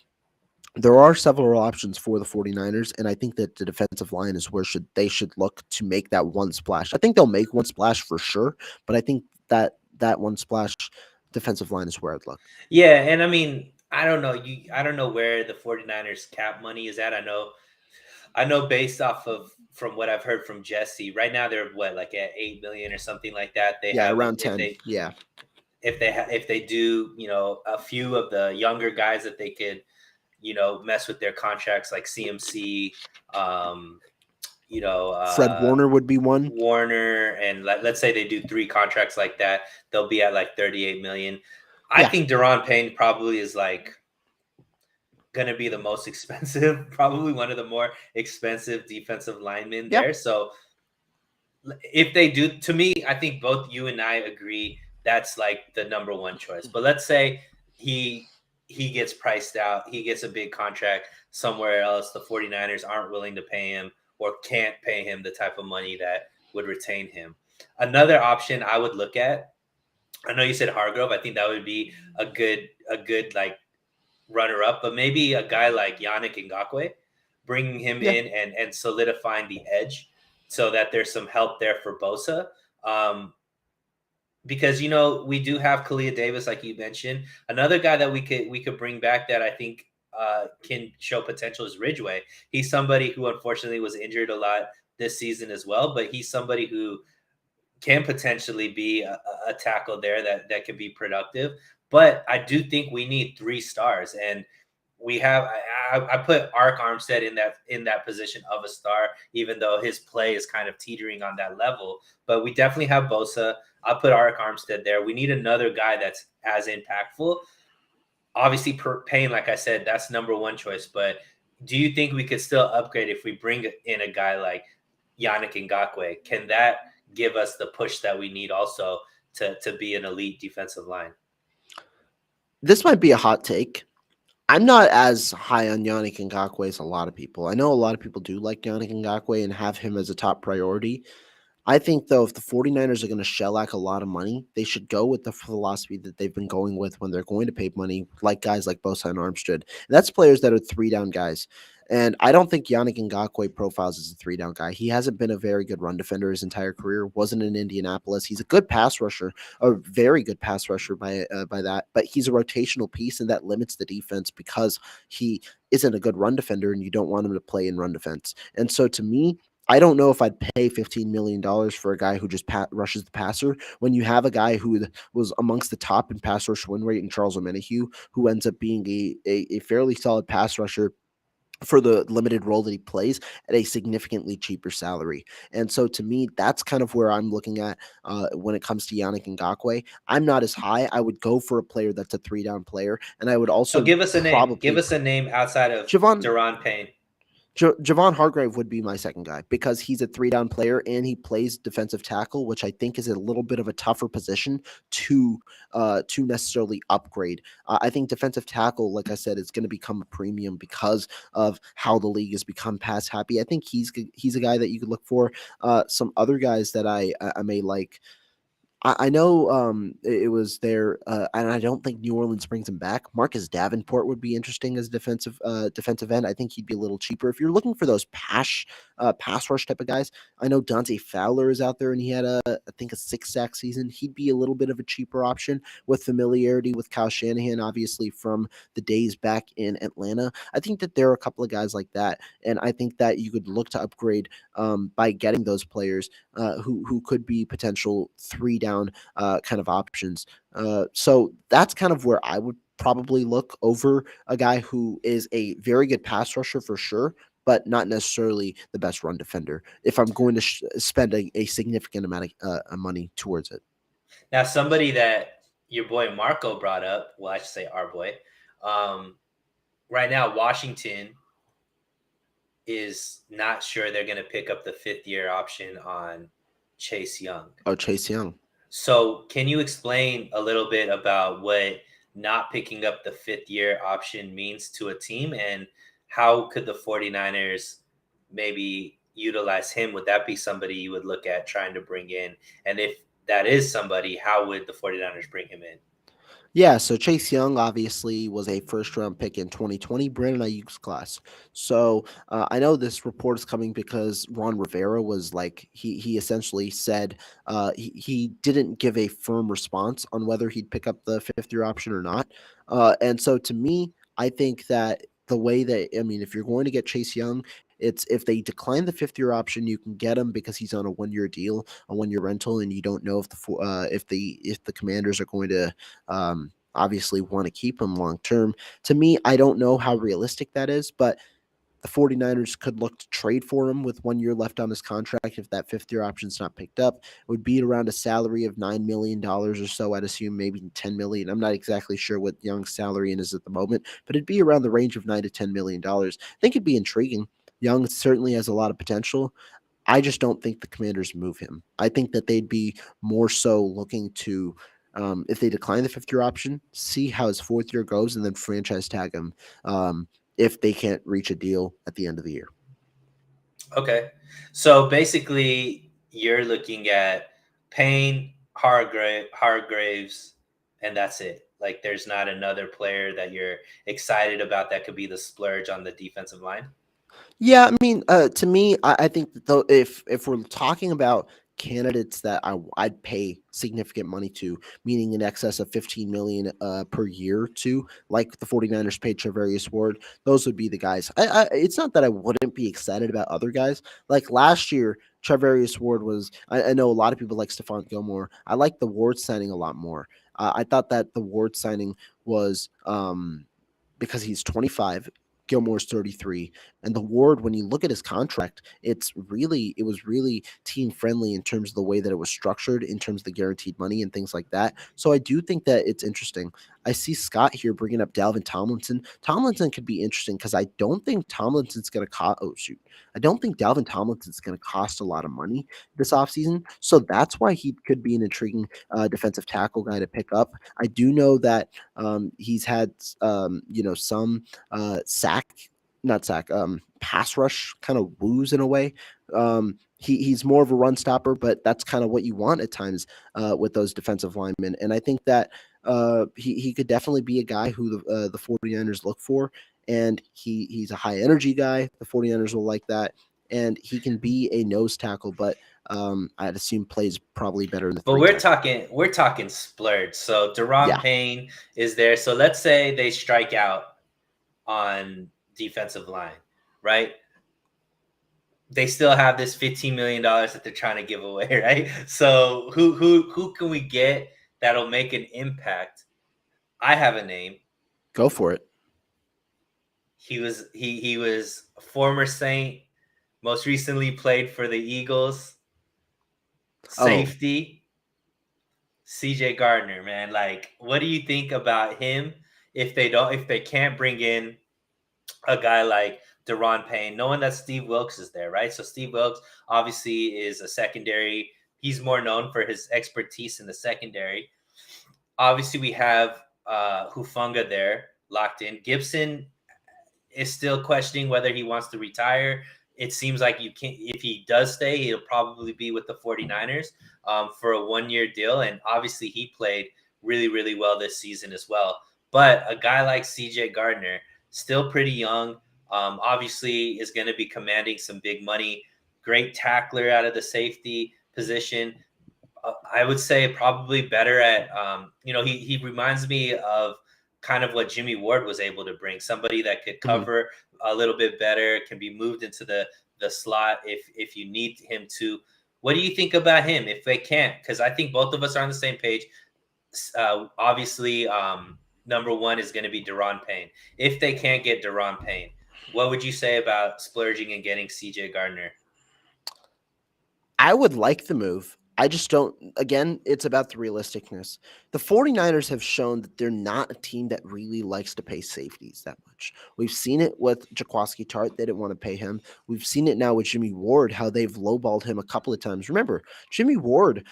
there are several options for the 49ers, and I think that the defensive line is where they should look to make that one splash. I think they'll make one splash for sure, but I think that one splash defensive line is where I'd look. Yeah, and I mean, I don't know where the 49ers cap money is at. I know based off of from what I've heard from Jesse, right now they're like at 8 million or something like that. They have around 10. If they do, a few of the younger guys that they could, mess with their contracts, like CMC, Fred Warner would be one. Warner, and let's say they do 3 contracts like that, they'll be at like 38 million. I think Deron Payne probably is like going to be the most expensive, probably one of the more expensive defensive linemen there. So if they do, to me, I think both you and I agree that's like the number one choice. But let's say he gets priced out, he gets a big contract somewhere else, the 49ers aren't willing to pay him or can't pay him the type of money that would retain him. Another option I would look at, I know you said Hargrove, I think that would be a good like runner up, but maybe a guy like Yannick Ngakoue, bringing him in and solidifying the edge so that there's some help there for Bosa. Because, we do have Kalia Davis, like you mentioned. Another guy that we could bring back that I think can show potential is Ridgeway. He's somebody who unfortunately was injured a lot this season as well, but he's somebody who can potentially be a tackle there that can be productive. But I do think we need 3 stars. And we have I put Ark Armstead in that position of a star, even though his play is kind of teetering on that level. But we definitely have Bosa. I'll put Ark Armstead there. We need another guy that's as impactful. Obviously, Payne, like I said, that's number one choice. But do you think we could still upgrade if we bring in a guy like Yannick Ngakoue? Can that give us the push that we need also to be an elite defensive line? This might be a hot take. I'm not as high on Yannick Ngakoue as a lot of people. I know a lot of people do like Yannick Ngakoue and have him as a top priority. I think, though, if the 49ers are going to shell out a lot of money, they should go with the philosophy that they've been going with when they're going to pay money, like guys like Bosa and Armstead. And that's players that are three-down guys. And I don't think Yannick Ngakoue profiles as a three-down guy. He hasn't been a very good run defender his entire career, wasn't in Indianapolis. He's a good pass rusher, a very good pass rusher by that, but he's a rotational piece, and that limits the defense because he isn't a good run defender, and you don't want him to play in run defense. And so to me, I don't know if I'd pay $15 million for a guy who just rushes the passer when you have a guy who was amongst the top in pass rush win rate in Charles Omenihu, who ends up being a fairly solid pass rusher for the limited role that he plays at a significantly cheaper salary. And so to me, that's kind of where I'm looking at when it comes to Yannick Ngakoue. I'm not as high. I would go for a player that's a three-down player, and I would So also give us a name. Give probably us a name outside of Javon Deron Payne. Javon Hargrave would be my second guy because he's a three-down player and he plays defensive tackle, which I think is a little bit of a tougher position to necessarily upgrade. I think defensive tackle, like I said, is going to become a premium because of how the league has become pass happy. I think he's a guy that you could look for. Some other guys that I may like. I know it was there, and I don't think New Orleans brings him back. Marcus Davenport would be interesting as defensive end. I think he'd be a little cheaper if you're looking for those pass rush type of guys. I know Dante Fowler is out there, and he had I think a 6 sack season. He'd be a little bit of a cheaper option with familiarity with Kyle Shanahan, obviously from the days back in Atlanta. I think that there are a couple of guys like that, and I think that you could look to upgrade by getting those players who could be potential three-down kind of options. So that's kind of where I would probably look over a guy who is a very good pass rusher for sure, but not necessarily the best run defender if I'm going to spend a significant amount of money towards it. Now, somebody that your boy Marco brought up, well, I should say our boy, um, right now, Washington is not sure they're going to pick up the 5th-year option on Chase Young. Oh, Chase Young. So can you explain a little bit about what not picking up the 5th-year option means to a team, and how could the 49ers maybe utilize him? Would that be somebody you would look at trying to bring in? And if that is somebody, how would the 49ers bring him in? Yeah, so Chase Young obviously was a first round pick in 2020, Brandon Ayuk's class. So I know this report is coming because Ron Rivera was like, he essentially said he didn't give a firm response on whether he'd pick up the 5th-year option or not. And so to me, I think that the way that, I mean, if you're going to get Chase Young, it's if they decline the 5th-year option, you can get him because he's on a 1-year deal, a 1-year rental, and you don't know if the Commanders are going to obviously want to keep him long term. To me, I don't know how realistic that is, but the 49ers could look to trade for him with 1 year left on his contract if that 5th-year option's not picked up. It would be around a salary of $9 million or so. I'd assume maybe $10 million. I'm not exactly sure what Young's salary is at the moment, but it'd be around the range of $9 to $10 million. I think it'd be intriguing. Young certainly has a lot of potential. I just don't think the Commanders move him. I think that they'd be more so looking to, if they decline the 5th-year option, see how his 4th year goes and then franchise tag him if they can't reach a deal at the end of the year. Okay. So basically, you're looking at Payne, Hargraves, and that's it. Like, there's not another player that you're excited about that could be the splurge on the defensive line. Yeah, I mean, to me, I think that though, if we're talking about candidates that I'd pay significant money to, meaning in excess of 15 million per year to, like the 49ers paid Charvarius Ward, those would be the guys. It's not that I wouldn't be excited about other guys. Like last year, Charvarius Ward was. I know a lot of people like Stephon Gilmore. I like the Ward signing a lot more. I thought that the Ward signing was because he's 25. Gilmore's 33, and the Ward. When you look at his contract, it was really team friendly in terms of the way that it was structured, in terms of the guaranteed money and things like that. So I do think that it's interesting. I see Scott here bringing up Dalvin Tomlinson. Tomlinson could be interesting because I don't think Tomlinson's going to cost. Oh shoot, I don't think Dalvin Tomlinson's going to cost a lot of money this offseason. So that's why he could be an intriguing defensive tackle guy to pick up. I do know that he's had some sack, not sack, pass rush kind of woos in a way. He's more of a run stopper, but that's kind of what you want at times with those defensive linemen. And I think that he could definitely be a guy who the 49ers look for. And he's a high energy guy. The 49ers will like that. And he can be a nose tackle, but I'd assume plays probably better in the But three tech. we're talking splurge. So Deron Yeah, Payne is there. So let's say they strike out on defensive line, right? They still have this $15 million that they're trying to give away, right? So who can we get that'll make an impact? I have a name. go for it. He was a former Saint, most recently played for the Eagles. Oh, Safety, CJ Gardner, man. Like, what do you think about him if they can't bring in a guy like Deron Payne, knowing that Steve Wilks is there, right? So Steve Wilks obviously is a secondary. He's more known for his expertise in the secondary. Obviously, we have Hufunga there locked in. Gibson is still questioning whether he wants to retire. It seems like you can't. If he does stay, he'll probably be with the 49ers for a 1-year deal. And obviously, he played really, really well this season as well. But a guy like CJ Gardner, still pretty young, obviously is going to be commanding some big money. Great tackler out of the safety position. I would say probably better at, he reminds me of kind of what Jimmy Ward was able to bring. Somebody that could mhm. cover a little bit better, can be moved into the slot if you need him to. What do you think about him if they can't? Because I think both of us are on the same page. Obviously, number one is going to be Deron Payne. If they can't get Deron Payne, what would you say about splurging and getting CJ Gardner? I would like the move. I just don't. Again, it's about the realisticness. The 49ers have shown that they're not a team that really likes to pay safeties that much. We've seen it with Jaquaski Tart. They didn't want to pay him. We've seen it now with Jimmy Ward, how they've lowballed him a couple of times. Remember, Jimmy Ward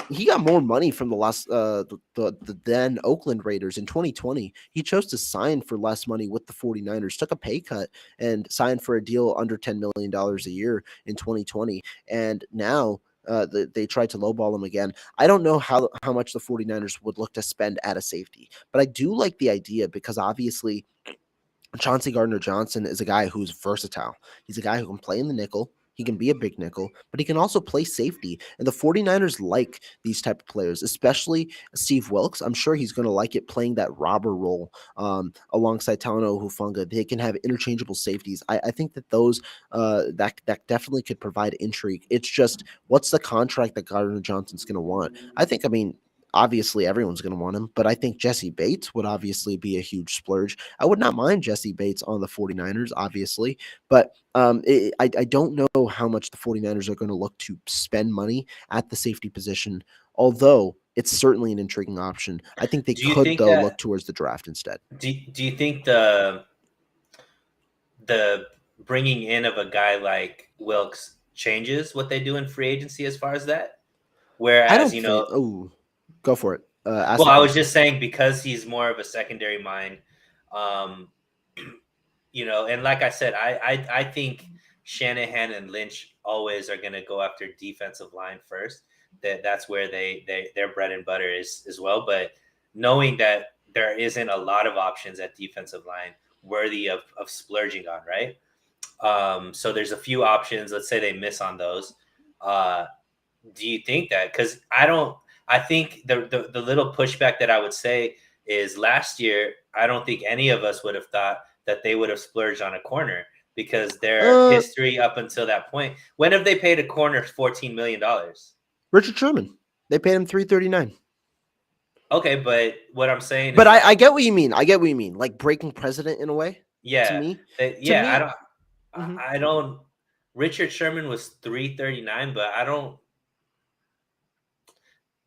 he got more money from the then Oakland Raiders in 2020. He chose to sign for less money with the 49ers, took a pay cut, and signed for a deal under $10 million a year in 2020. And now they tried to lowball him again. I don't know how much the 49ers would look to spend at a safety, but I do like the idea because obviously Chauncey Gardner-Johnson is a guy who's versatile. He's a guy who can play in the nickel. He can be a big nickel, but he can also play safety. And the 49ers like these type of players, especially Steve Wilks. I'm sure he's going to like it playing that robber role alongside Talanoa Hufanga. They can have interchangeable safeties. I think that those that definitely could provide intrigue. It's just what's the contract that Gardner-Johnson's going to want? I mean, obviously everyone's going to want him, but I think Jesse Bates would obviously be a huge splurge. I would not mind Jesse Bates on the 49ers, obviously, but I don't know how much the 49ers are going to look to spend money at the safety position, although it's certainly an intriguing option. I think they Do you could, think though, look that? towards the draft instead. Do you think the bringing in of a guy like Wilkes changes what they do in free agency as far as that? I Whereas, don't think. Oh, go for it. Ask well, the I was question. just saying because he's more of a secondary mind, um, and like I said, I think Shanahan and Lynch always are going to go after defensive line first. That's where their bread and butter is as well. But knowing that there isn't a lot of options at defensive line worthy of splurging on, right? So there's a few options. Let's say they miss on those. Uh, do you think that? Because I don't. I think the little pushback that I would say is last year. I don't think any of us would have thought that they would have splurged on a corner because their Uh, history up until that point. When have they paid a corner $14 million? Richard Sherman. They paid him $339. Okay, but what I'm saying But is that I get what you mean. I get what you mean. Like breaking precedent in a way. To yeah, me, to yeah, me, mhm. I don't. Richard Sherman was 339, but I don't.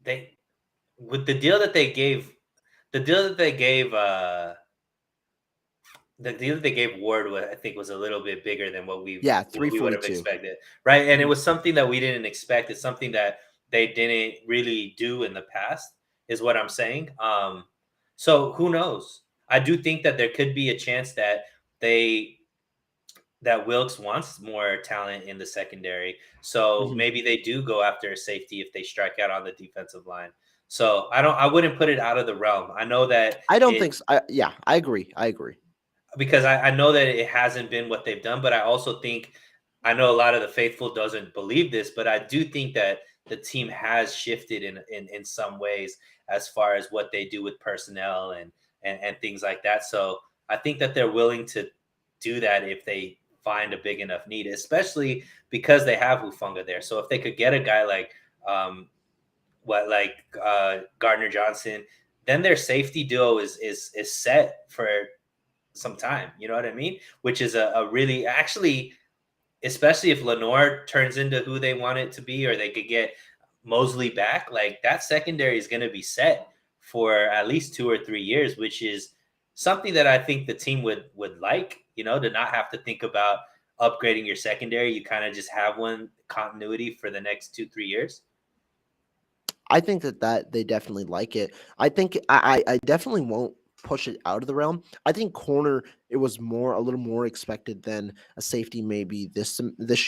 They with the deal that they gave, the deal that they gave, the deal that they gave Ward, I think, was a little bit bigger than Yeah, what we would have 342. expected, right? And it Mhm, was something that we didn't expect. It's something that they didn't really do in the past, is what I'm saying. So who knows? I do think that there could be a chance that they that Wilkes wants more talent in the secondary. So mhm. maybe they do go after a safety if they strike out on the defensive line. So I wouldn't put it out of the realm. I know that I don't it think so. Yeah, I agree. I agree. because I know that it hasn't been what they've done, but I also think I know a lot of the faithful doesn't believe this, but I do think that the team has shifted in some ways as far as what they do with personnel and things like that. So I think that they're willing to do that if they find a big enough need, especially because they have Hufunga there. So if they could get a guy like um Gardner Johnson, then their safety duo is set for some time. You know what I mean? Which is a really actually, especially if Lenore turns into who they want it to be, or they could get Mosley back, like that secondary is going to be set for at least 2 or 3 years, which is something that I think the team would like. You know, to not have to think about upgrading your secondary. You kind of just have one continuity for the next 2 3 years. I think that they definitely like it. I think I definitely won't push it out of the realm. I think corner it was more a little more expected than a safety maybe this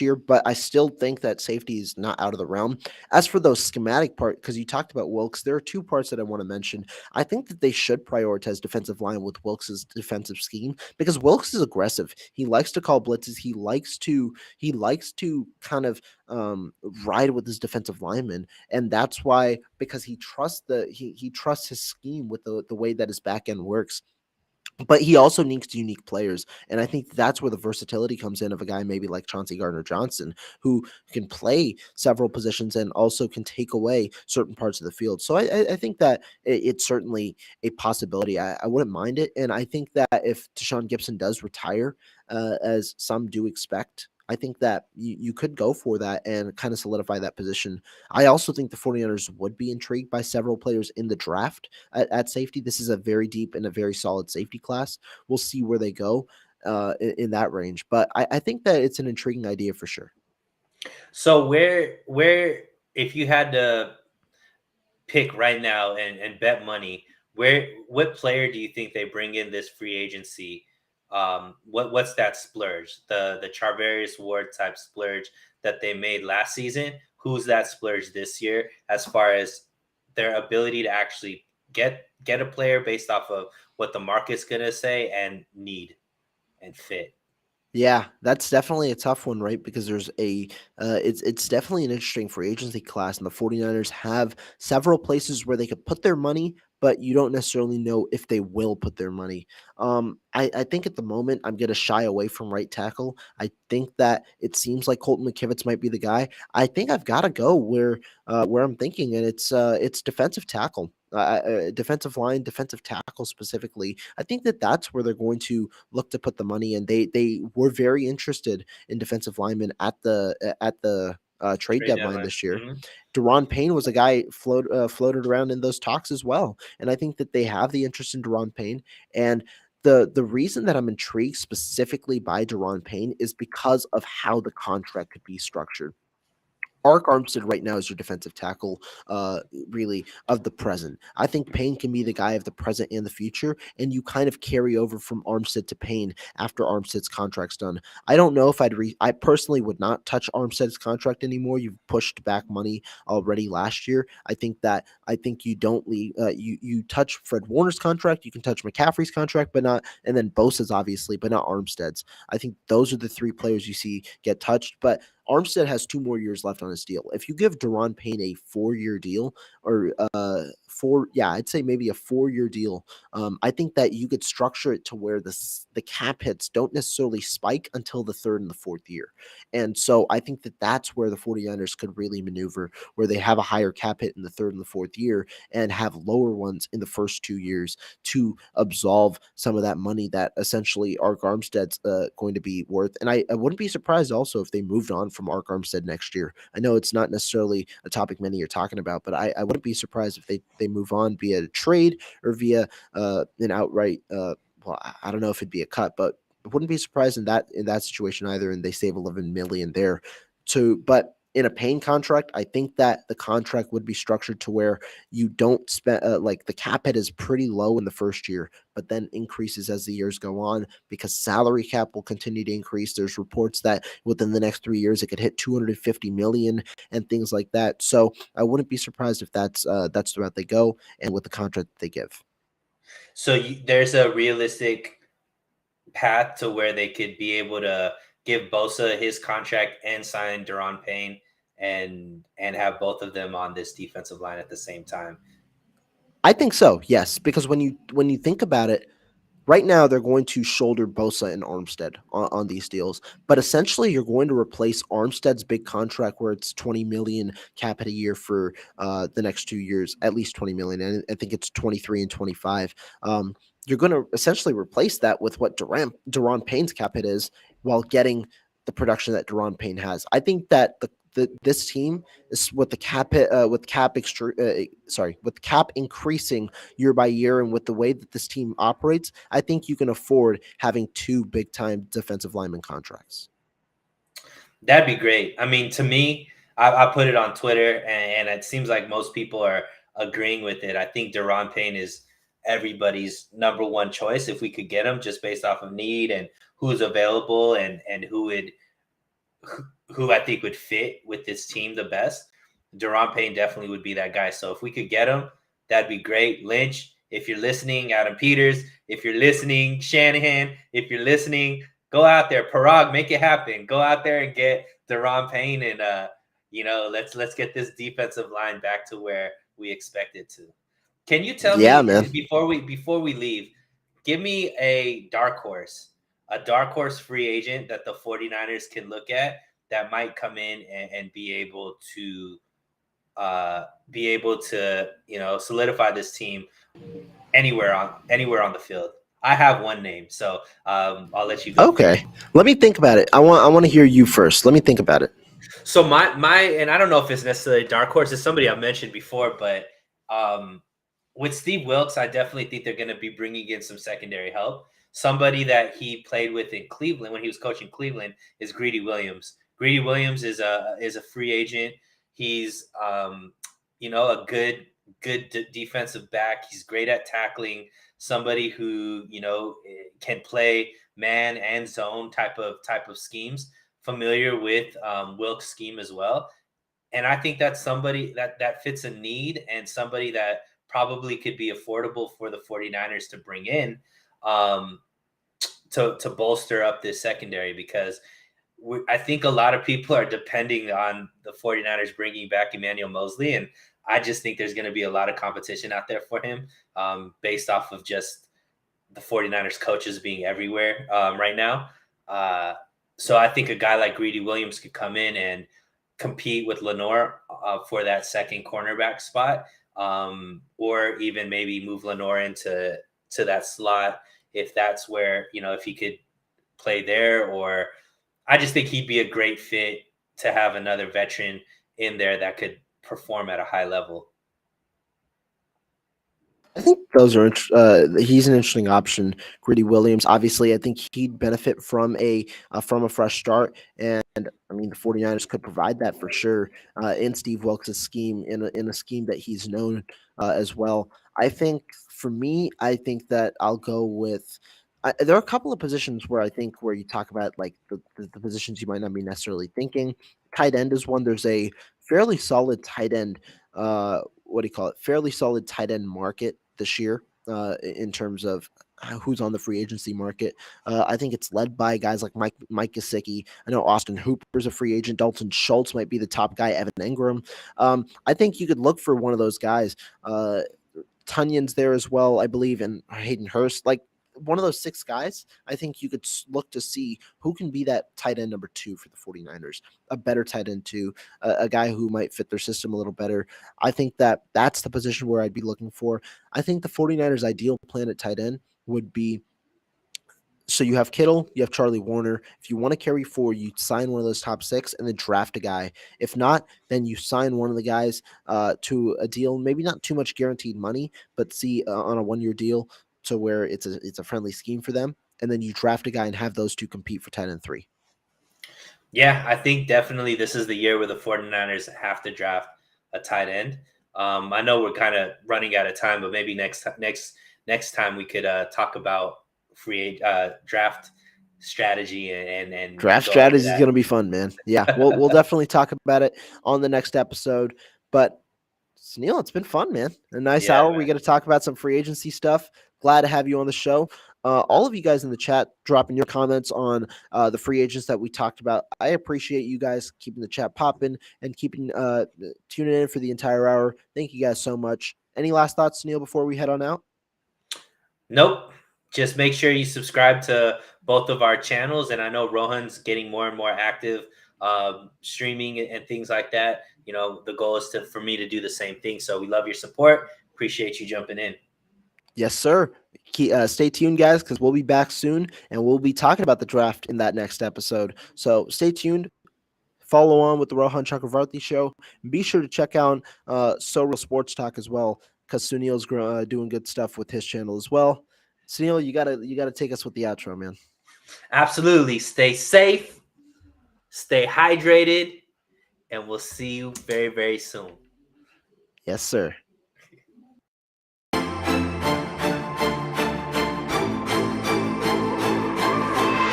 year, but I still think that safety is not out of the realm. As for those schematic part, because you talked about Wilkes, there are two parts that I want to mention. I think that they should prioritize defensive line with Wilkes's defensive scheme because Wilkes is aggressive. He likes to call blitzes. He likes to kind of ride with his defensive linemen, and that's why because he trusts his scheme with the way that his back end works. But he also needs unique players, and I think that's where the versatility comes in of a guy maybe like Chauncey Gardner Johnson, who can play several positions and also can take away certain parts of the field. So I think that it's certainly a possibility. I wouldn't mind it, and I think that if Tashawn Gibson does retire, as some do expect, I think that you could go for that and kind of solidify that position. I also think the 49ers would be intrigued by several players in the draft at safety. This is a very deep and a very solid safety class. We'll see where they go in that range, but I think that it's an intriguing idea for sure. So where if you had to pick right now and bet money, what player do you think they bring in this free agency? What's that splurge? The Charvarius Ward type splurge that they made last season. Who's that splurge this year as far as their ability to actually get a player based off of what the market's gonna say and need and fit? Yeah, that's definitely a tough one, right? Because there's it's definitely an interesting free agency class, and the 49ers have several places where they could put their money, but you don't necessarily know if they will put their money. I think at the moment I'm gonna shy away from right tackle. I think that it seems like Colton McKivitz might be the guy. I think I've got to go where I'm thinking, and it's defensive tackle. Defensive line, defensive tackle specifically. I think that that's where they're going to look to put the money in. They were very interested in defensive linemen at the trade Trade deadline deadline. this year. Mhm. Deron Payne was a guy floated around in those talks as well, and I think that they have the interest in Deron Payne. And the reason that I'm intrigued specifically by Deron Payne is because of how the contract could be structured. Ark Armstead right now is your defensive tackle, really of the present. I think Payne can be the guy of the present and the future, and you kind of carry over from Armstead to Payne after Armstead's contract's done. I don't know if I personally would not touch Armstead's contract anymore. You've pushed back money already last year. I think you don't leave. You touch Fred Warner's contract. You can touch McCaffrey's contract, but not, and then Bosa's obviously, but not Armstead's. I think those are the three players you see get touched, but Armstead has 2 more years left on his deal. If you give Deron Payne a 4-year deal or I'd say maybe a 4-year deal. I think that you could structure it to where the cap hits don't necessarily spike until the third and the fourth year. And so I think that that's where the 49ers could really maneuver, where they have a higher cap hit in the third and the fourth year and have lower ones in the first 2 years to absolve some of that money that essentially Ark Armstead's going to be worth. And I wouldn't be surprised also if they moved on from Ark Armstead next year. I know it's not necessarily a topic many are talking about, but I wouldn't be surprised if they move on via a trade or via an outright. Well, I don't know if it'd be a cut, but I wouldn't be surprised in that situation either, and they save 11 million there. But in a paying contract, I think that the contract would be structured to where you don't spend like the cap hit is pretty low in the first year, but then increases as the years go on because salary cap will continue to increase. There's reports that within the next 3 years it could hit 250 million and things like that. So I wouldn't be surprised if that's the route they go and with the contract that they give. So there's a realistic path to where they could be able to give Bosa his contract and sign Deron Payne and have both of them on this defensive line at the same time. I think so, yes, because when you think about it, right now they're going to shoulder Bosa and Armstead on these deals, but essentially you're going to replace Armstead's big contract where it's 20 million cap hit a year for the next 2 years, at least 20 million, and I think it's 23 and 25. You're going to essentially replace that with what Deron Payne's cap hit is, while getting the production that Deron Payne has. I think that this team is with the with cap increasing year by year, and with the way that this team operates, I think you can afford having two big time defensive lineman contracts. That'd be great. I mean, to me, I put it on Twitter, and it seems like most people are agreeing with it. I think Deron Payne is everybody's number one choice if we could get him, just based off of need and who's available and who I think would fit with this team the best. Deron Payne definitely would be that guy. So if we could get him, that'd be great. Lynch, if you're listening, Adam Peters, if you're listening, Shanahan, if you're listening, go out there. Parag, make it happen. Go out there and get Deron Payne, and let's get this defensive line back to where we expect it to. Can you tell me, man, before we leave, give me a dark horse free agent that the 49ers can look at that might come in and be able to solidify this team anywhere on the field. I have one name, so I'll let you go. Okay, let me think about it. I want to hear you first. Let me think about it. So my and I don't know if it's necessarily a dark horse. It's somebody I've mentioned before, but with Steve Wilkes, I definitely think they're going to be bringing in some secondary help. Somebody that he played with in Cleveland when he was coaching Cleveland is Greedy Williams. Greedy Williams is a free agent. He's a good defensive back. He's great at tackling. Somebody who can play man and zone type of schemes. Familiar with Wilkes' scheme as well. And I think that's somebody that fits a need, and somebody that probably could be affordable for the 49ers to bring in to bolster up this secondary, because I think a lot of people are depending on the 49ers bringing back Emmanuel Moseley, and I just think there's going to be a lot of competition out there for him based off of just the 49ers coaches being everywhere right now. So I think a guy like Greedy Williams could come in and compete with Lenoir for that second cornerback spot, or even maybe move Lenoir into that slot if that's where, if he could play there. Or I just think he'd be a great fit to have another veteran in there that could perform at a high level. I think those are he's an interesting option. Greedy Williams, obviously, I think he'd benefit from a fresh start, and I mean the 49ers could provide that for sure in Steve Wilkes' scheme, in a scheme that he's known as well. I think for me, I think that I'll go with. There are a couple of positions where you talk about like the positions you might not be necessarily thinking. Tight end is one. There's a fairly solid tight end. What do you call it? Fairly solid tight end market this year in terms of who's on the free agency market. I think it's led by guys like Mike Gesicki. I know Austin Hooper's a free agent. Dalton Schultz might be the top guy. Evan Ingram. I think you could look for one of those guys Tunyon's there as well, I believe, and Hayden Hurst. Like one of those 6 guys, I think you could look to see who can be that tight end number 2 for the 49ers, a better tight end 2, a guy who might fit their system a little better. I think that's the position where I'd be looking for. I think the 49ers' ideal plan at tight end would be, so you have Kittle, you have Charlie Warner. If you want to carry 4, you sign one of those top 6 and then draft a guy. If not, then you sign one of the guys to a deal, maybe not too much guaranteed money, but see on a 1-year deal to where it's a friendly scheme for them. And then you draft a guy and have those 2 compete for 10 and 3. Yeah, I think definitely this is the year where the 49ers have to draft a tight end. I know we're kind of running out of time, but maybe next time we could talk about draft strategy and Draft go over strategy is that. going to be fun, man. Yeah, we'll definitely talk about it on the next episode. But Suneil, it's been fun, man. A nice Yeah, hour. man. We got to talk about some free agency stuff. Glad to have you on the show. All of you guys in the chat dropping your comments on the free agents that we talked about. I appreciate you guys keeping the chat popping and keeping tuning in for the entire hour. Thank you guys so much. Any last thoughts, Suneil, before we head on out? Nope. Just make sure you subscribe to both of our channels. And I know Rohan's getting more and more active streaming and things like that. The goal is for me to do the same thing. So we love your support. Appreciate you jumping in. Yes, sir. Stay tuned, guys, because we'll be back soon, and we'll be talking about the draft in that next episode. So stay tuned. Follow on with the Rohan Chakravarthi show. And be sure to check out So Real Sports Talk as well, because Sunil's doing good stuff with his channel as well. Sunil, you gotta take us with the outro, man. Absolutely. Stay safe, stay hydrated, and we'll see you very, very soon. Yes, sir.